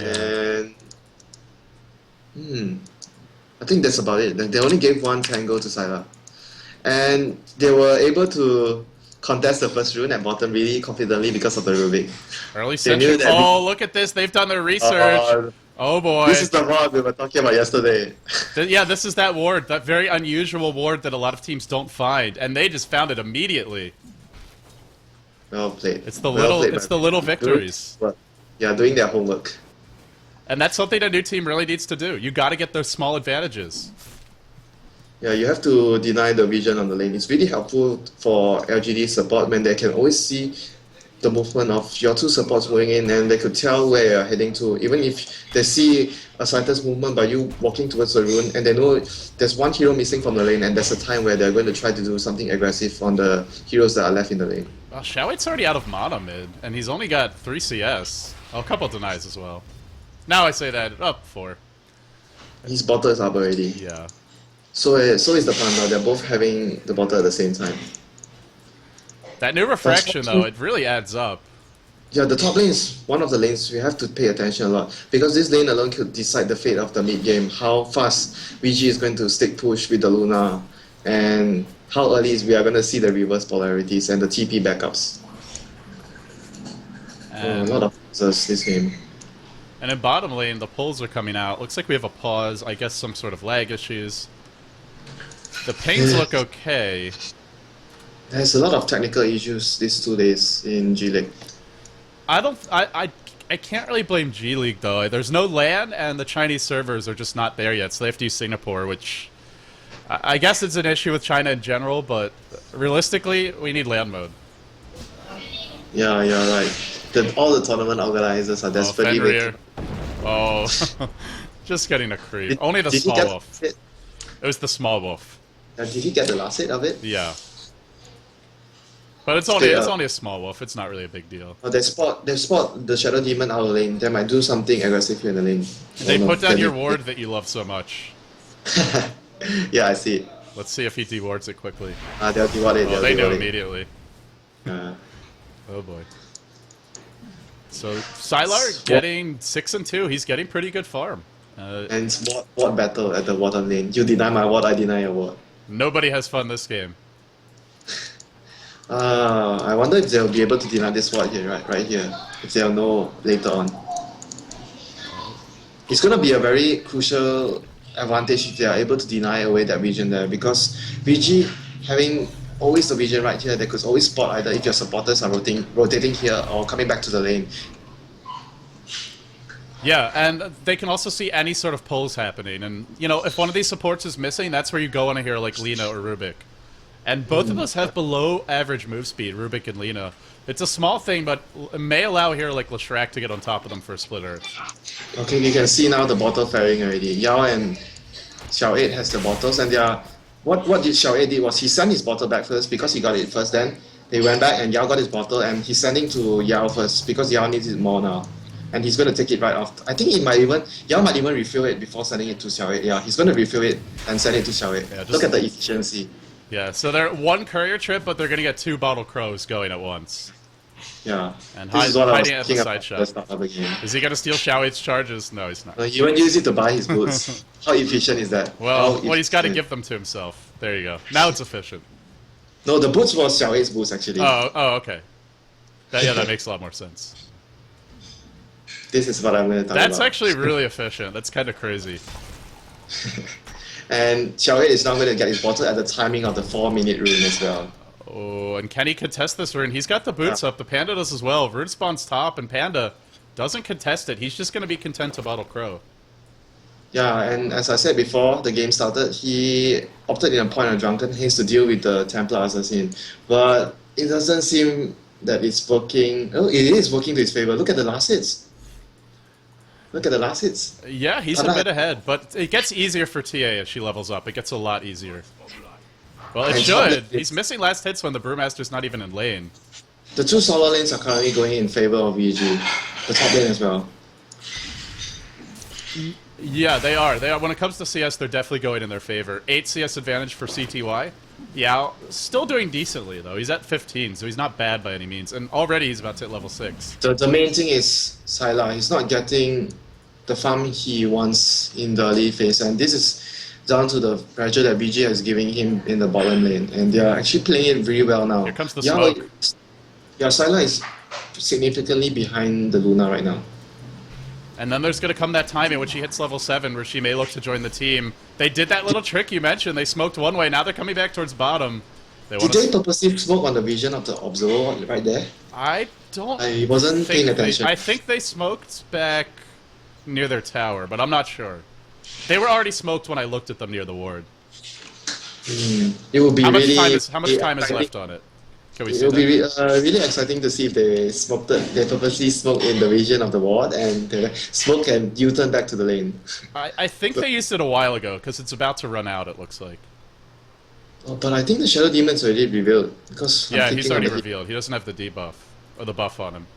and I think that's about it. They only gave 1 tango to Sylar, and they were able to contest the first rune at bottom really confidently because of the Rubik. Early Century. Oh, look at this! They've done their research. Oh boy. This is the ward we were talking about yesterday. Yeah, this is that ward, that very unusual ward that a lot of teams don't find, and they just found it immediately. Well played. It's the well little victories. Doing their homework. And that's something a new team really needs to do. You got to get those small advantages. Yeah, you have to deny the vision on the lane. It's really helpful for LGD support when they can always see the movement of your two supports going in, and they could tell where you're heading to. Even if they see a slightest movement by you walking towards the rune, and they know there's one hero missing from the lane, and there's a time where they're going to try to do something aggressive on the heroes that are left in the lane. Well, Xiaowe's already out of mana mid, and he's only got 3 CS. Oh, a couple denies as well. Now I say that, up 4. His bottle is up already. Yeah. So is the Panda. They're both having the bottle at the same time. That new refraction, though, it really adds up. Yeah, the top lane is one of the lanes we have to pay attention a lot, because this lane alone could decide the fate of the mid game. How fast VG is going to stick push with the Luna, and how early we are going to see the reverse polarities and the TP backups. And, a lot of users this game. And in bottom lane, the pulls are coming out. Looks like we have a pause. I guess some sort of lag issues. The pings look okay. There's a lot of technical issues these 2 days in G-League. I can't really blame G-League, though. There's no LAN, and the Chinese servers are just not there yet, so they have to use Singapore, which I guess it's an issue with China in general, but realistically, we need LAN mode. Yeah, you're right. All the tournament organizers are desperately waiting. Oh, just getting a creep. Only the small wolf. It was the small wolf. Did he get the last hit of it? Yeah. But it's only a small wolf. It's not really a big deal. Oh, they spot the Shadow Demon out of the lane. They might do something aggressive here in the lane. They put down your ward that you love so much. Yeah, I see it. Let's see if he dewards it quickly. They'll deward it. Oh, they know immediately. Uh, Oh boy. So Sylar getting 6 and 2. He's getting pretty good farm. and it's ward battle at the bottom lane. You deny my ward, I deny your ward. Nobody has fun this game. I wonder if they'll be able to deny this ward here, right here. If they'll know later on. It's gonna be a very crucial advantage if they are able to deny away that vision there, because VG having always the vision right here, they could always spot either if your supporters are rotating here or coming back to the lane. Yeah, and they can also see any sort of pulls happening. And, you know, if one of these supports is missing, that's where you go on a hero like Lina or Rubik. And both of those have below average move speed, Rubik and Lina. It's a small thing, but it may allow a hero like Leshrac to get on top of them for a split earth. Okay, you can see now the bottle fairing already. Yao and Xiao 8 has the bottles, and they are... What did Xiao 8 did was he sent his bottle back first because he got it first, then they went back and Yao got his bottle, and he's sending to Yao first because Yao needs it more now. And he's going to take it right off. I think Yao might even refill it before sending it to Xiao 8. Yeah, he's going to refill it and send it to Xiao 8. Yeah, look at the efficiency. Yeah, so they're one courier trip, but they're going to get 2 bottle crows going at once. Yeah. And hiding at the side shot. Is he going to steal Xiao 8's charges? No, he's not. No, he won't use it to buy his boots. How efficient is that? Well, he's got to give them to himself. There you go. Now it's efficient. No, the boots was Xiao 8's boots, actually. Oh, okay. That makes a lot more sense. This is what I'm going to talk about. That's actually really efficient. That's kind of crazy. And Xiao 8 is now going to get his bottle at the timing of the 4-minute rune as well. Oh, and can he contest this rune? He's got the boots up. The Panda does as well. Rune spawns top, and Panda doesn't contest it. He's just going to be content to bottle crow. Yeah, and as I said before the game started, he opted in a point of drunken haste to deal with the Templar Assassin. But it doesn't seem that it's working. Oh, it is working to his favor. Look at the last hits. Look at the last hits. Yeah, he's a bit ahead, but it gets easier for TA as she levels up. It gets a lot easier. Well, it should. He's missing last hits when the Brewmaster's not even in lane. The 2 solo lanes are currently going in favor of VG. The top lane as well. Yeah, they are. When it comes to CS, they're definitely going in their favor. 8 CS advantage for CTY. Yeah, still doing decently, though. He's at 15, so he's not bad by any means. And already he's about to hit level 6. The main thing is Sylar. He's not getting the farm he wants in the early phase, and this is down to the pressure that BG is giving him in the bottom lane, and they are actually playing it very well now. Here comes the smoke. Yeah, Sylar is significantly behind the Luna right now. And then there's going to come that time in which she hits level 7 where she may look to join the team. They did that little trick you mentioned. They smoked one way. Now they're coming back towards bottom. Did they purposely smoke on the vision of the observer right there? I wasn't paying attention. I think they smoked back near their tower, but I'm not sure. They were already smoked when I looked at them near the ward. It will be how much really time is left on it? Can we see It will be that? really exciting to see if they purposely smoke in the region of the ward and smoke and U-turn back to the lane. I think they used it a while ago because it's about to run out. It looks like. Oh, but I think the Shadow Demon's already revealed because yeah, he's already revealed. He doesn't have the debuff or the buff on him.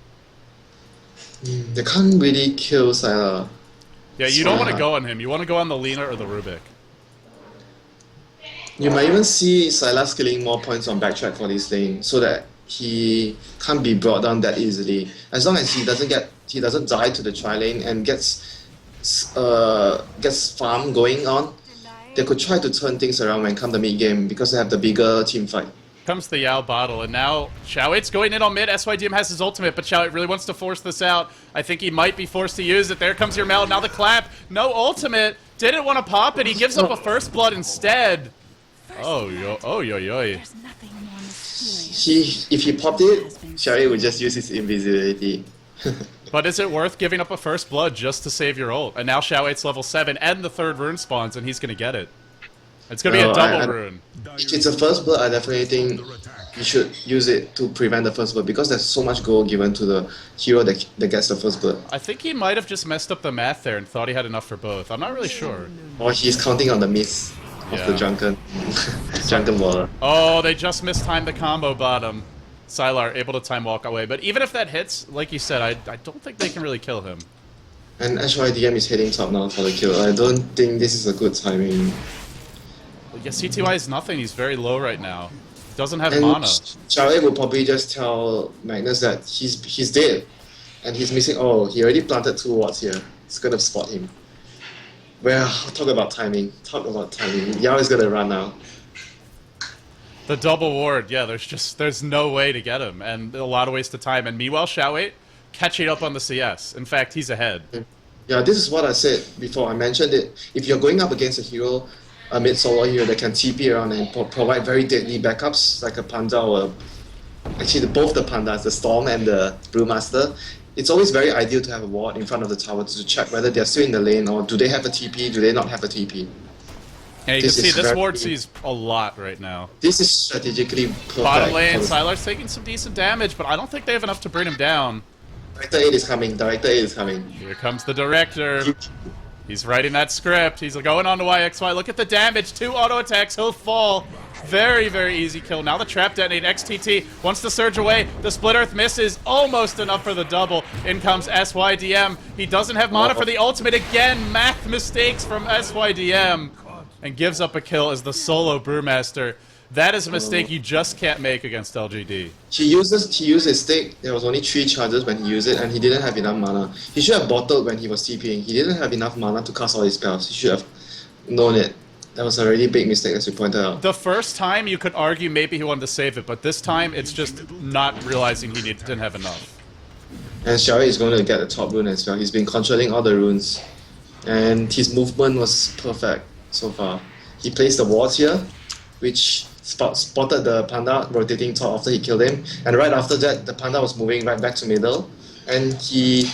They can't really kill Sylar. Yeah, you don't want to go on him. You want to go on the Lena or the Rubik. You might even see Sylar skilling more points on backtrack for this lane so that he can't be brought down that easily. As long as he doesn't die to the tri lane and gets farm going on, they could try to turn things around when come the mid game because they have the bigger team fight. Comes the Yao bottle, and now Xiaowe's going in on mid. SYDM has his ultimate, but Xiaowe really wants to force this out. I think he might be forced to use it. There comes your Mel. Now the clap. No ultimate. Didn't want to pop it. He gives up a first blood instead. Oh, yo. If he popped it, Xiaowe would just use his invisibility. But is it worth giving up a first blood just to save your ult? And now Xiaowe's level 7 and the 3rd rune spawns and he's going to get it. It's going to be a double rune. If it's a first blood, I definitely think you should use it to prevent the first blood because there's so much gold given to the hero that gets the first blood. I think he might have just messed up the math there and thought he had enough for both. I'm not really sure. Or he's counting on the miss of the drunken baller. Oh, they just mistimed the combo bottom. Sylar able to time walk away, but even if that hits, like you said, I don't think they can really kill him. And HYDM is heading top now for the kill. I don't think this is a good timing. Yeah, CTY is nothing. He's very low right now. Doesn't have And mana. Xiaowe will probably just tell Magnus that he's dead, and he's missing. Oh, he already planted 2 wards here. It's gonna spot him. Well, talk about timing. Yao is gonna run now. The double ward, yeah, there's no way to get him, and a lot of ways to time. And meanwhile, Xiaowe catching up on the CS. In fact, he's ahead. Yeah, this is what I said before. I mentioned it. If you're going up against a hero, a mid-solo hero that can TP around and provide very deadly backups, like a Panda or... Actually, both the Pandas, the Storm and the Brewmaster, it's always very ideal to have a ward in front of the tower to check whether they're still in the lane or do they have a TP, do they not have a TP. Yeah, you can see this ward sees a lot right now. This is strategically perfect. Bottom lane, Sylar's taking some decent damage, but I don't think they have enough to bring him down. Director 8 is coming, Director 8 is coming. Here comes the Director. He's writing that script. He's going on to YXY. Look at the damage. 2 auto attacks. He'll fall. Very, very easy kill. Now the trap detonate. XTT wants to surge away. The Split Earth misses. Almost enough for the double. In comes SYDM. He doesn't have mana for the ultimate again. Math mistakes from SYDM. And gives up a kill as the solo Brewmaster. That is a mistake you just can't make against LGD. He used his stick. There was only 3 charges when he used it, and he didn't have enough mana. He should have bottled when he was TPing. He didn't have enough mana to cast all his spells. He should have known it. That was a really big mistake, as you pointed out. The first time, you could argue maybe he wanted to save it, but this time, it's just not realizing he didn't have enough. And Xiaowe is going to get the top rune as well. He's been controlling all the runes. And his movement was perfect so far. He placed the wards here, which spotted the Panda rotating top after he killed him. And right after that, the Panda was moving right back to middle. And he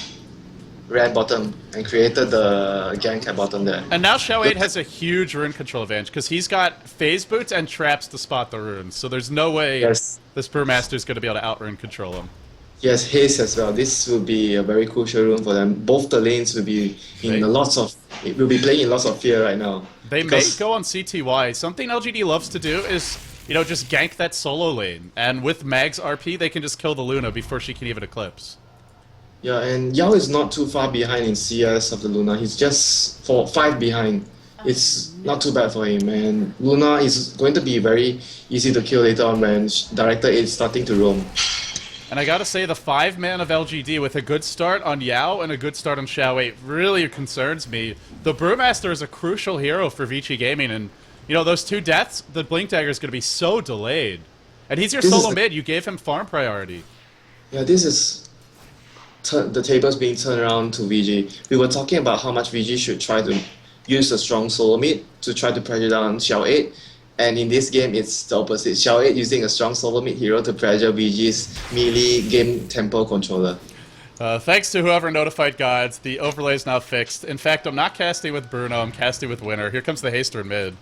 ran bottom and created the gank at bottom there. And now Xiao 8 has a huge rune control advantage because he's got phase boots and traps to spot the runes. So there's no way this Brewmaster is going to be able to out-rune control him. Yes, haste as well. This will be a very crucial rune for them. Both the lanes will be will be playing in lots of fear right now. They may go on CTY. Something LGD loves to do is, just gank that solo lane. And with Mag's RP, they can just kill the Luna before she can even eclipse. Yeah, and Yao is not too far behind in CS of the Luna. He's just 5 behind. It's not too bad for him. And Luna is going to be very easy to kill later on when Director 8 is starting to roam. And I gotta say, the 5-man of LGD with a good start on Yao and a good start on Xiao 8 really concerns me. The Brewmaster is a crucial hero for Vici Gaming, and those 2 deaths, the Blink Dagger is gonna be so delayed. And he's your solo mid, you gave him farm priority. Yeah, this is the tables being turned around to VG. We were talking about how much VG should try to use a strong solo mid to try to pressure down Xiao 8. And in this game, it's the opposite. Xiao 8 using a strong solo mid hero to pressure VG's melee game tempo controller. Thanks to whoever notified gods, the overlay is now fixed. In fact, I'm not casting with Bruno, I'm casting with Winner. Here comes the haster in mid.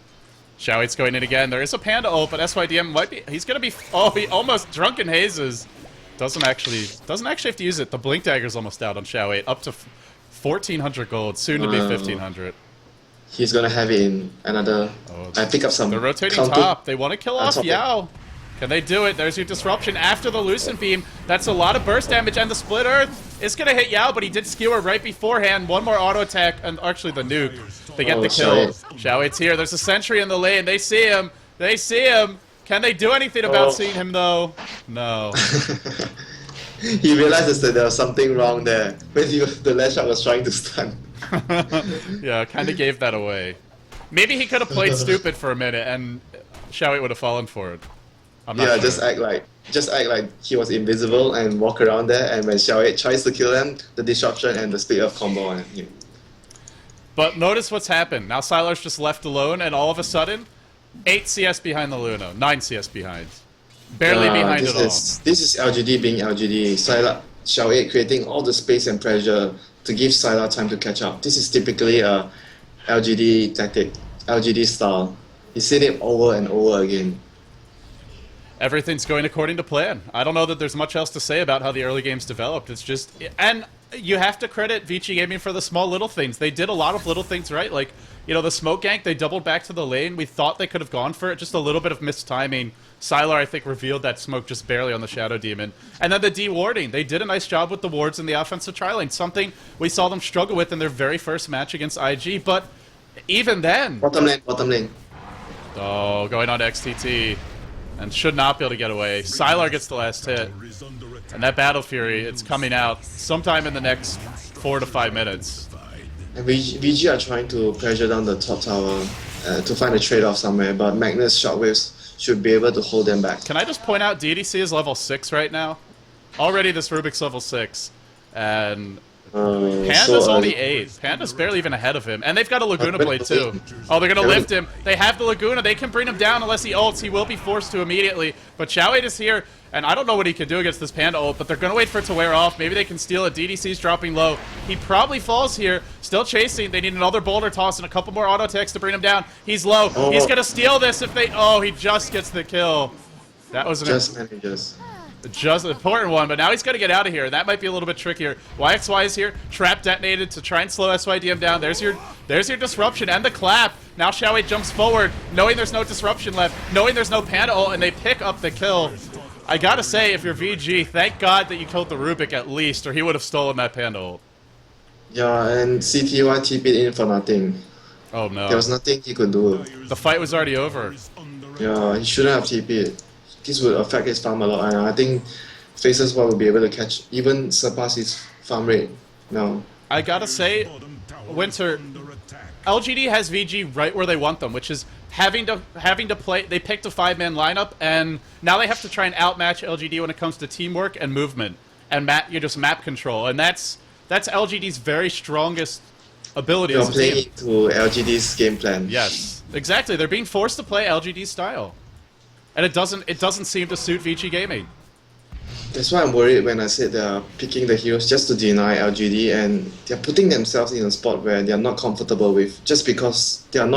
Xiao 8's going in again. There is a Panda ult, but SYDM might be... He's gonna be... Oh, he almost drunken hazes. Doesn't actually have to use it. The Blink Dagger's almost out on Xiao 8. Up to 1,400 gold, soon to be 1,500. He's gonna have it in another... I pick up some... They're rotating top. They want to kill off Yao. Can they do it? There's your disruption after the Lucent Beam. That's a lot of burst damage, and the Split Earth is gonna hit Yao, but he did skewer right beforehand. One more auto attack, and actually the nuke. They get the kill. Xiao 8's here. There's a sentry in the lane. They see him. They see him. Can they do anything about seeing him, though? No. He realizes that there was something wrong there when the last shot was trying to stun. Yeah, kind of gave that away. Maybe he could have played stupid for a minute, and Xiao 8 would have fallen for it. I'm not sure. just act like he was invisible and walk around there, and when Xiao 8 tries to kill him, the disruption and the split of combo on him. But notice what's happened. Now Sylar's just left alone, and all of a sudden, 8 CS behind the Luna, 9 CS behind. Barely behind at all. This is LGD being LGD. Sylar, Xiao 8 creating all the space and pressure to give Sylar time to catch up. This is typically a LGD tactic, LGD style. He's seen it over and over again. Everything's going according to plan. I don't know that there's much else to say about how the early games developed. It's just... And you have to credit Vici Gaming for the small little things. They did a lot of little things right. Like, you know, the smoke gank, they doubled back to the lane. We thought they could have gone for it. Just a little bit of missed timing. Sylar, I think, revealed that smoke just barely on the Shadow Demon. And then the de-warding. They did a nice job with the wards in the offensive tri-lane. Something we saw them struggle with in their very first match against IG. But even then... Bottom lane, bottom lane. Oh, going on to XTT. And should not be able to get away. Sylar gets the last hit. And that Battle Fury, it's coming out sometime in the next 4 to 5 minutes. And VG are trying to pressure down the top tower to find a trade-off somewhere, but Magnus Shockwaves should be able to hold them back. Can I just point out DDC is level 6 right now? Already this Rubik's level 6. And Panda's only 8. Panda's barely even ahead of him. And they've got a Laguna Blade too. Oh, they're going to lift him. They have the Laguna. They can bring him down unless he ults. He will be forced to immediately. But Xiao 8 is here. And I don't know what he can do against this Panda ult, but they're going to wait for it to wear off. Maybe they can steal it. DDC's dropping low. He probably falls here. Still chasing. They need another boulder toss and a couple more auto attacks to bring him down. He's low. He's going to steal this if they... Oh, he just gets the kill. That was just an important one, but now he's got to get out of here. That might be a little bit trickier. YXY is here. Trap detonated to try and slow SYDM down. There's your disruption and the clap. Now Xiao 8 jumps forward, knowing there's no disruption left, knowing there's no Panda ult, and they pick up the kill. I gotta say, if you're VG, thank God that you killed the Rubik at least, or he would have stolen that Panda ult. Yeah, and CTY TP'd in for nothing. Oh no. There was nothing he could do. The fight was already over. Yeah, he shouldn't have TP'd. This would affect his farm a lot, and I think Faces will be able to catch, even surpass his farm rate now. I gotta say, Winter, LGD has VG right where they want them, which is having to play. They picked a 5-man lineup, and now they have to try and outmatch LGD when it comes to teamwork and movement and map control, and that's LGD's very strongest ability. You're playing to LGD's game plan. Yes, exactly. They're being forced to play LGD's style, and it doesn't seem to suit Vici Gaming. That's why I'm worried when I said they're picking the heroes just to deny LGD, and they're putting themselves in a spot where they're not comfortable with, just because they're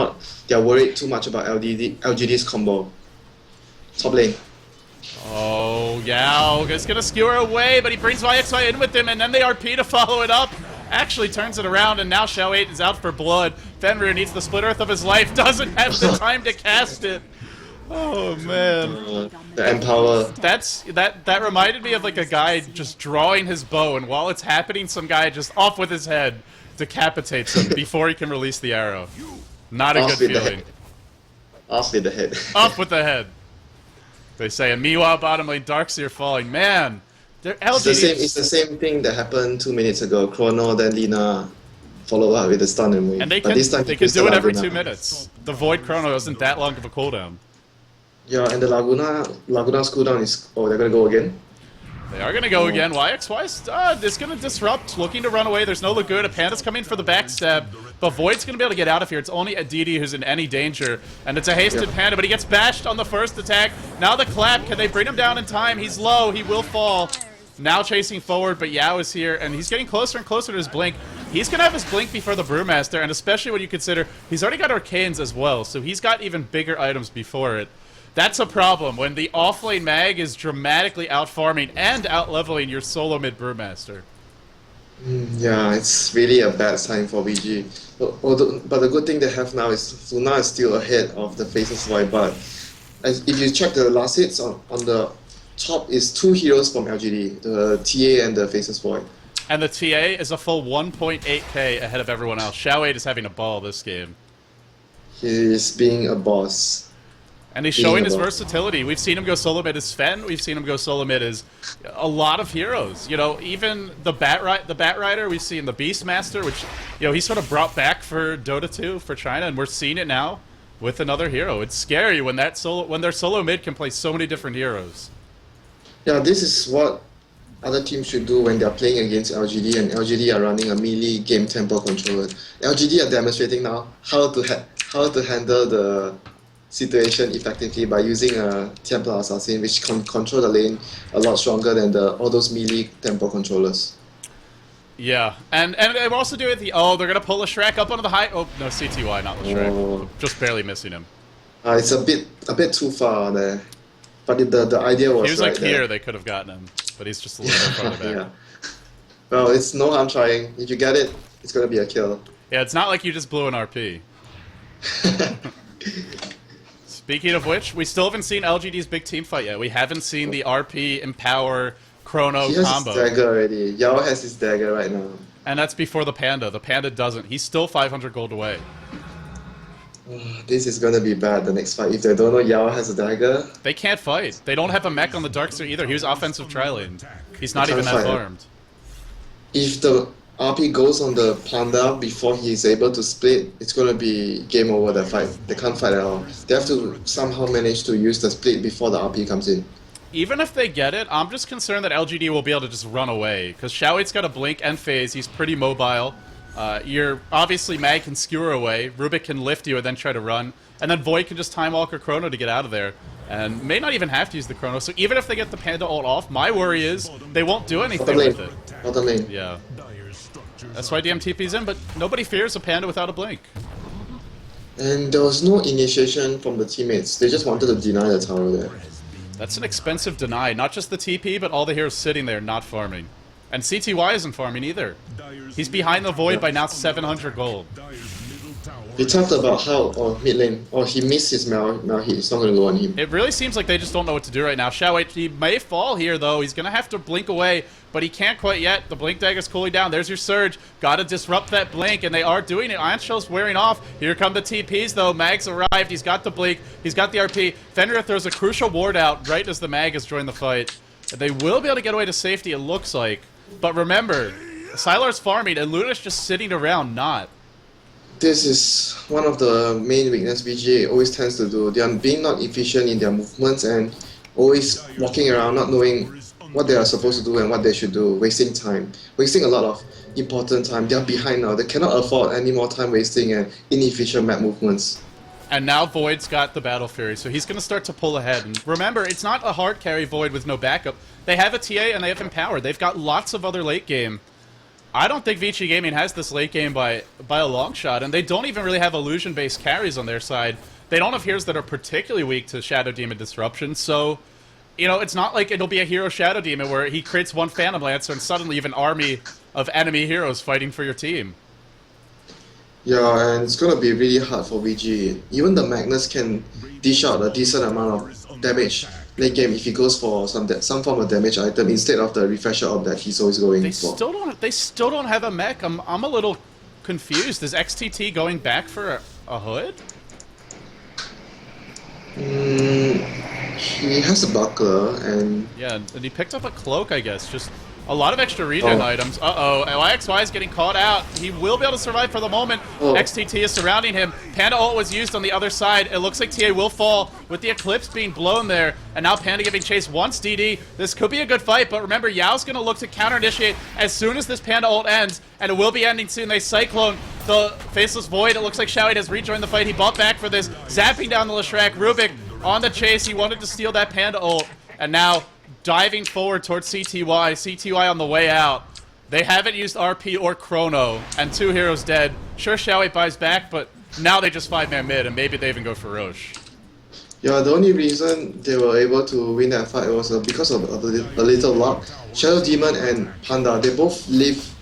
worried too much about LGD's combo. Top lane. Oh, Yao is gonna skewer away, but he brings YXY in with him, and then they RP to follow it up. Actually turns it around, and now Xiao 8 is out for blood. Fenrir needs the Split Earth of his life, doesn't have the time to cast it. Oh man. The Empower. That reminded me of like a guy just drawing his bow, and while it's happening, some guy just off with his head decapitates him before he can release the arrow. Not a good feeling. Off with the head. Off with the head. They say, and meanwhile, bottom lane, Darkseer falling. Man, it's the same thing that happened 2 minutes ago. Chrono, then Lina follow up with the stun and win. And they can do it every 2 minutes. The Void Chrono isn't that long of a cooldown. Yeah, and the Laguna's cooldown is... Oh, they're gonna go again? They are going to go again. YXY is going to disrupt, looking to run away. There's no ldDOTA. Panda's coming for the backstab, but Void's going to be able to get out of here. It's only ldD who's in any danger, and it's a hasted Panda, but he gets bashed on the first attack. Now the clap. Can they bring him down in time? He's low. He will fall. Now chasing forward, but Yao is here, and he's getting closer and closer to his blink. He's going to have his blink before the Brewmaster, and especially when you consider he's already got Arcanes as well, so he's got even bigger items before it. That's a problem when the offlane mag is dramatically out-farming and out-leveling your solo mid Brewmaster. Yeah, it's really a bad sign for VG. But the good thing they have now is Luna is still ahead of the Faceless Void, but if you check the last hits on the top is 2 heroes from LGD, the TA and the Faceless Void. And the TA is a full 1.8k ahead of everyone else. Xiao8 is having a ball this game. He is being a boss. And he's showing his versatility. We've seen him go solo mid as Sven. We've seen him go solo mid as a lot of heroes. You know, even the Bat Rider. We've seen the Beastmaster, which he sort of brought back for Dota 2 for China, and we're seeing it now with another hero. It's scary when their solo mid can play so many different heroes. Yeah, this is what other teams should do when they're playing against LGD, and LGD are running a melee game tempo controller. LGD are demonstrating now how to handle the situation effectively by using a Templar Assassin, which can control the lane a lot stronger than all those melee tempo controllers. Yeah, and I'm also doing they're gonna pull a Shrek up onto the high. Oh no, CTY, not the Shrek. Just barely missing him. It's a bit too far there, but the idea was. He was like here, they could have gotten him, but he's just a little bit farther back. Yeah. Well, it's no harm trying. If you get it, it's gonna be a kill. Yeah, it's not like you just blew an RP. Speaking of which, we still haven't seen LGD's big team fight yet. We haven't seen the RP, Empower, Chrono he has combo. His dagger already. Yao has his dagger right now. And that's before the Panda. The Panda doesn't. He's still 500 gold away. This is gonna be bad, the next fight. If they don't know Yao has a dagger... They can't fight. They don't have a mech on the Darkster either. He was offensive tri-lane. He's not even that farmed. If the RP goes on the Panda before he is able to split, it's gonna be game over the fight. They can't fight at all. They have to somehow manage to use the split before the RP comes in. Even if they get it, I'm just concerned that LGD will be able to just run away. Because Xiao8's got a blink and phase. He's pretty mobile. Obviously Mag can skewer away. Rubik can lift you and then try to run. And then Void can just time walk or Chrono to get out of there. And may not even have to use the Chrono. So even if they get the Panda ult off, my worry is they won't do anything with it. Bottom lane. Yeah. That's why DMTP's in, but nobody fears a Panda without a blink. And there was no initiation from the teammates. They just wanted to deny the tower there. That's an expensive deny. Not just the TP, but all the heroes sitting there not farming. And CTY isn't farming either. He's behind the Void by now 700 gold. We talked about how, mid lane, he missed his Mal hit. It's not going to go on him. It really seems like they just don't know what to do right now. Xiao8, he may fall here though. He's going to have to blink away, but he can't quite yet. The blink dagger's cooling down. There's your surge. Gotta disrupt that blink, and they are doing it. Iron Shell's wearing off. Here come the TPs though. Mag's arrived. He's got the blink. He's got the RP. Fenrir throws a crucial ward out right as the Mag has joined the fight. They will be able to get away to safety, it looks like. But remember, Sylar's farming and Luna's just sitting around not. This is one of the main weaknesses VGA always tends to do. They are being not efficient in their movements and always walking around not knowing what they are supposed to do and what they should do, wasting time. Wasting a lot of important time. They are behind now. They cannot afford any more time wasting and inefficient map movements. And now Void's got the Battle Fury, so he's going to start to pull ahead. And remember, it's not a hard carry Void with no backup. They have a TA and they have Empower. They've got lots of other late game. I don't think Vici Gaming has this late game by a long shot, and they don't even really have illusion-based carries on their side. They don't have heroes that are particularly weak to Shadow Demon Disruption, so, it's not like it'll be a hero Shadow Demon where he creates one Phantom Lancer and suddenly you have an army of enemy heroes fighting for your team. Yeah, and it's gonna be really hard for VG. Even the Magnus can dish out a decent amount of damage late game if he goes for some form of damage item instead of the refresher orb that he's always going for. They still don't have a mech. I'm a little confused. Is XTT going back for a hood? He has a buckler and yeah, and he picked up a cloak, I guess. Just A lot of extra regen items. Uh-oh. YXY is getting caught out. He will be able to survive for the moment. XTT is surrounding him. Panda ult was used on the other side. It looks like TA will fall with the Eclipse being blown there. And now Panda giving chase once DD. This could be a good fight, but remember, Yao's going to look to counter-initiate as soon as this Panda ult ends. And it will be ending soon. They Cyclone the Faceless Void. It looks like Xiaowei has rejoined the fight. He bought back for this. Zapping down the Leshrac. Rubik on the chase. He wanted to steal that Panda ult. And now diving forward towards CTY. CTY on the way out. They haven't used RP or Chrono, and 2 heroes dead. Sure, Xiaowei buys back, but now they just 5-man mid, and maybe they even go for Roche. Yeah, the only reason they were able to win that fight was because of a little luck. Shadow Demon and Panda, they both live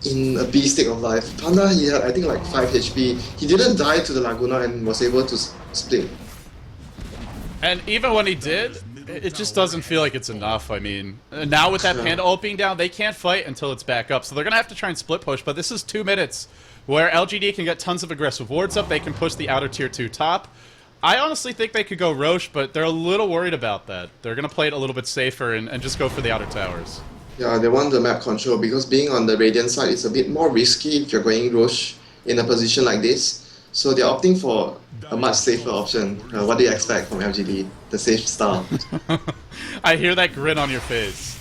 in a B state of life. Panda, he had, I think, like 5 HP. He didn't die to the Laguna and was able to split. And even when he did, it just doesn't feel like it's enough. I mean, now with that Panda ult being down, they can't fight until it's back up. So they're going to have to try and split push, but this is 2 minutes where LGD can get tons of aggressive wards up. They can push the outer tier 2 top. I honestly think they could go Roche, but they're a little worried about that. They're going to play it a little bit safer and just go for the outer towers. Yeah, they want the map control because being on the Radiant side is a bit more risky if you're going Roche in a position like this. So they're opting for a much safer option. What do you expect from LGD? The safe style. I hear that grin on your face.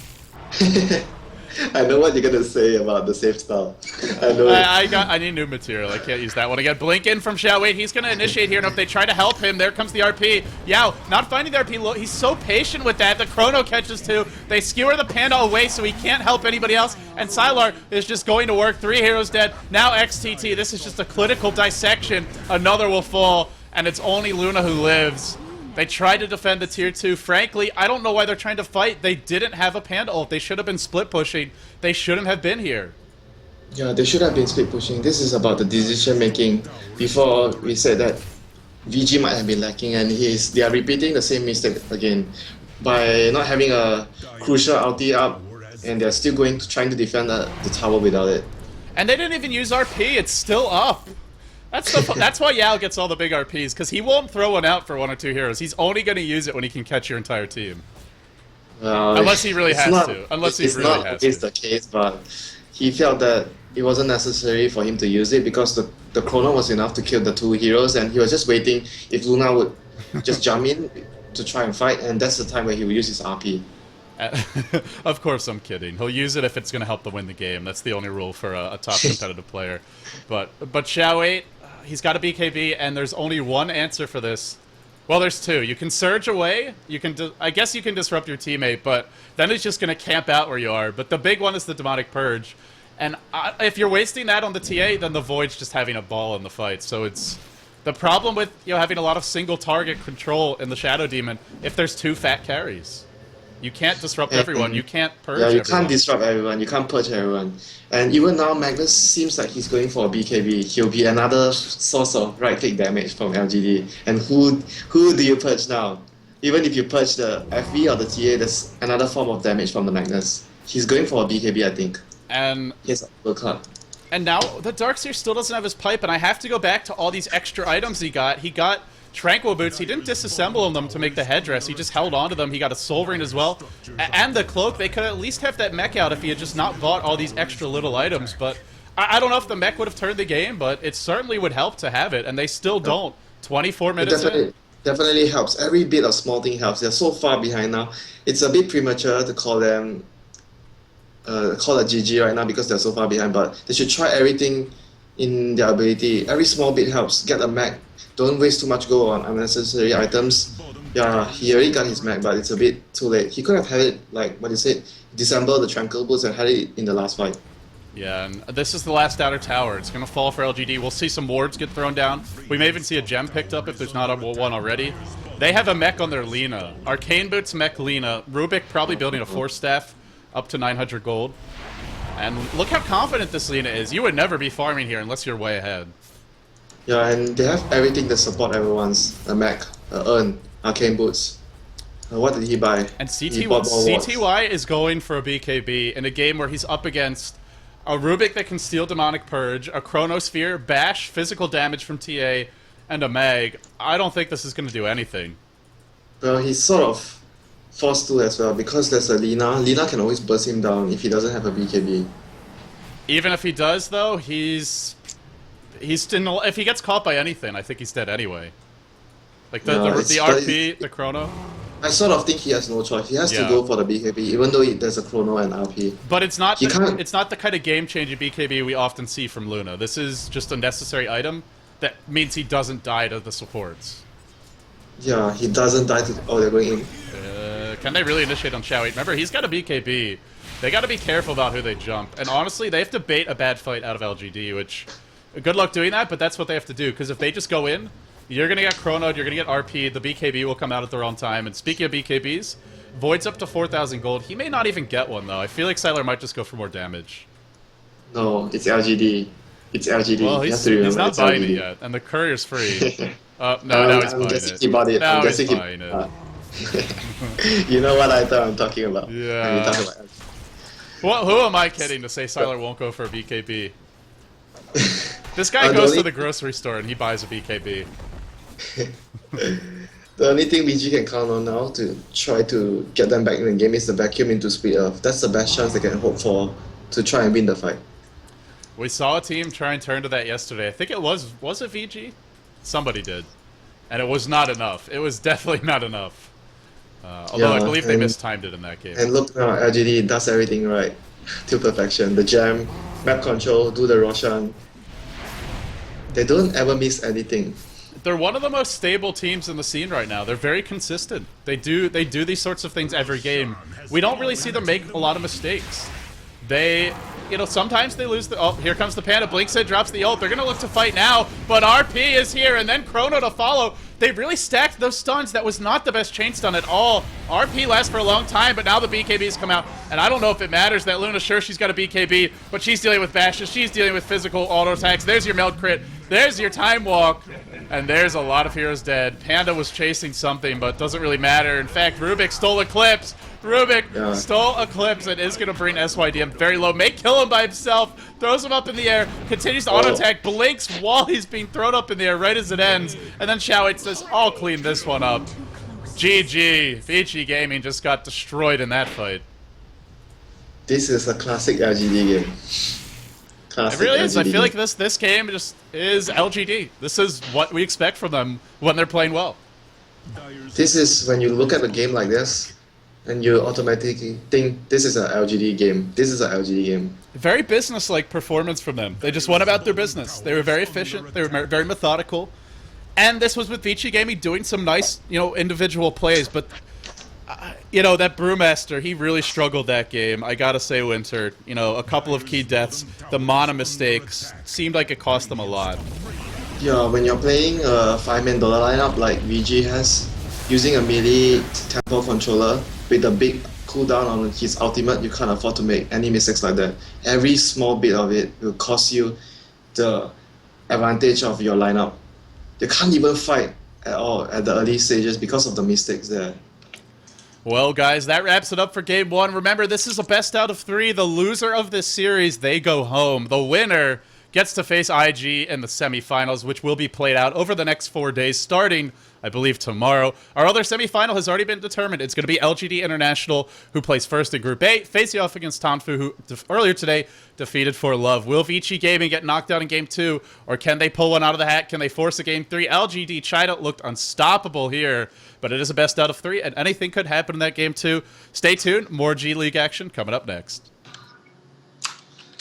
I know what you're gonna say about the safe style. I know. I need new material. I can't use that one again. Blink in from Xiaowei. He's gonna initiate here, and if they try to help him, there comes the RP. Yao not finding the RP. He's so patient with that. The Chrono catches too. They skewer the Panda away, so he can't help anybody else. And Sylar is just going to work. 3 heroes dead. Now XTT. This is just a clinical dissection. Another will fall, and it's only Luna who lives. They tried to defend the tier 2. Frankly, I don't know why they're trying to fight. They didn't have a Panda ult. They should have been split pushing. They shouldn't have been here. Yeah, they should have been split pushing. This is about the decision making. Before we said that VG might have been lacking, and they are repeating the same mistake again by not having a crucial ulti up, and they're still trying to defend the tower without it. And they didn't even use RP. It's still up. That's why Yao gets all the big RPs, because he won't throw one out for 1 or 2 heroes. He's only going to use it when he can catch your entire team. Unless he really has to. Unless he really has to. It's not always the case, but he felt that it wasn't necessary for him to use it because the Chrono was enough to kill the 2 heroes, and he was just waiting if Luna would just jump in to try and fight, and that's the time where he would use his RP. Of course, I'm kidding. He'll use it if it's going to help them win the game. That's the only rule for a top competitive player. But Xiaowei, he's got a BKB, and there's only one answer for this. Well, there's 2. You can surge away. You can, I guess, you can disrupt your teammate, but then he's just going to camp out where you are. But the big one is the Demonic Purge, and if you're wasting that on the TA, then the Void's just having a ball in the fight. So it's the problem with having a lot of single target control in the Shadow Demon. If there's 2 fat carries. You can't disrupt everyone. You can't purge everyone. Yeah, you can't disrupt everyone. You can't purge everyone. And even now, Magnus seems like he's going for a BKB. He'll be another source of right-click damage from LGD. And who do you purge now? Even if you purge the FV or the TA, there's another form of damage from the Magnus. He's going for a BKB, I think. And he's a card. And now the Darkseer still doesn't have his pipe, and I have to go back to all these extra items he got. He got Tranquil Boots. He didn't disassemble them to make the headdress. He just held onto them. He got a Soul Ring as well. And the cloak. They could at least have that mech out if he had just not bought all these extra little items. But I don't know if the mech would have turned the game, but it certainly would help to have it. And they still don't. 24 minutes in. Definitely helps. Every bit of small thing helps. They're so far behind now. It's a bit premature to call them call a GG right now because they're so far behind. But they should try everything in their ability. Every small bit helps. Get a mech. Don't waste too much gold on unnecessary items. Yeah, he already got his mech, but it's a bit too late. He could have had it, like what you said, disassemble the Tranquil Boots and had it in the last fight. Yeah, and this is the last outer tower. It's going to fall for LGD. We'll see some wards get thrown down. We may even see a gem picked up if there's not one already. They have a mech on their Lina. Arcane Boots mech Lina. Rubik probably building a Force Staff up to 900 gold. And look how confident this Lina is. You would never be farming here unless you're way ahead. Yeah, and they have everything to support everyone's mech, Urn, Arcane Boots. What did he buy? And CTY is going for a BKB in a game where he's up against a Rubik that can steal Demonic Purge, a Chronosphere, bash, physical damage from TA, and a Mag. I don't think this is going to do anything. Well, he's sort of forced to as well because there's a Lina. Lina can always burst him down if he doesn't have a BKB. Even if he does, though, he's still, if he gets caught by anything, I think he's dead anyway. Like the RP, the chrono. I sort of think he has no choice. He has to go for the BKB, even though there's a chrono and RP. But it's not it's not the kind of game-changing BKB we often see from Luna. This is just a necessary item that means he doesn't die to the supports. Yeah, he doesn't die to... Oh, they're going in. Can they really initiate on Xiao 8? Remember, he's got a BKB. They got to be careful about who they jump. And honestly, they have to bait a bad fight out of LGD, which... Good luck doing that, but that's what they have to do. Because if they just go in, you're going to get chronoed, you're going to get RP, the BKB will come out at the wrong time. And speaking of BKBs, Void's up to 4,000 gold. He may not even get one, though. I feel like Sylar might just go for more damage. No, it's LGD. It's LGD. Well, he's not buying it yet, and the courier's free. No, now he's buying it. He bought it. Now he's buying it. You know what I thought I'm talking about. Yeah. Well, who am I kidding to say Sylar won't go for a BKB? This guy goes to the grocery store and he buys a BKB. The only thing BG can count on now to try to get them back in the game is the vacuum into speed off. That's the best chance they can hope for to try and win the fight. We saw a team try and turn to that yesterday. I think it was it VG? Somebody did. And it was not enough. It was definitely not enough. Although I believe they mistimed it in that game. And look now, LGD does everything right to perfection. The jam, map control, do the Roshan. They don't ever miss anything. They're one of the most stable teams in the scene right now. They're very consistent. They do these sorts of things every game. We don't really see them make a lot of mistakes. They, sometimes they lose the... Oh, here comes the Panda. Blinks it, drops the ult. They're going to look to fight now, but RP is here, and then Chrono to follow. They really stacked those stuns. That was not the best chain stun at all. RP lasts for a long time, but now the BKBs come out, and I don't know if it matters that Luna, sure, she's got a BKB, but she's dealing with bashes. She's dealing with physical auto attacks. There's your meld crit. There's your time walk, and there's a lot of heroes dead. Panda was chasing something, but doesn't really matter. In fact, Rubik stole Eclipse. Rubik stole Eclipse and is going to bring SYDM very low. May kill him by himself. Throws him up in the air. Continues to auto attack. Blinks while he's being thrown up in the air right as it ends. And then Xiao says, I'll clean this one up. GG. Vici Gaming just got destroyed in that fight. This is a classic LGD game. Classic it really is. LGD I feel like this game just is LGD. This is what we expect from them when they're playing well. This is when you look at a game like this, and you automatically think this is an LGD game. This is an LGD game. Very business-like performance from them. They just went about their business. They were very efficient. They were very methodical. And this was with Vici Gaming doing some nice, individual plays. But, that Brewmaster, he really struggled that game. I gotta say, Winter, a couple of key deaths. The mana mistakes seemed like it cost them a lot. Yeah, when you're playing a 5-man dollar lineup like VG has, using a melee tempo controller with a big cooldown on his ultimate, you can't afford to make any mistakes like that. Every small bit of it will cost you the advantage of your lineup. You can't even fight at all at the early stages because of the mistakes there. Well, guys, that wraps it up for Game 1. Remember, this is a best out of 3. The loser of this series, they go home. The winner gets to face IG in the semifinals, which will be played out over the next 4 days, starting, I believe, tomorrow. Our other semifinal has already been determined. It's going to be LGD International, who plays first in Group A, facing off against Tanfu, who earlier today defeated For Love. Will Vici Gaming get knocked out in Game 2, or can they pull one out of the hat? Can they force a Game 3? LGD China looked unstoppable here, but it is a best out of 3, and anything could happen in that Game 2. Stay tuned. More G League action coming up next.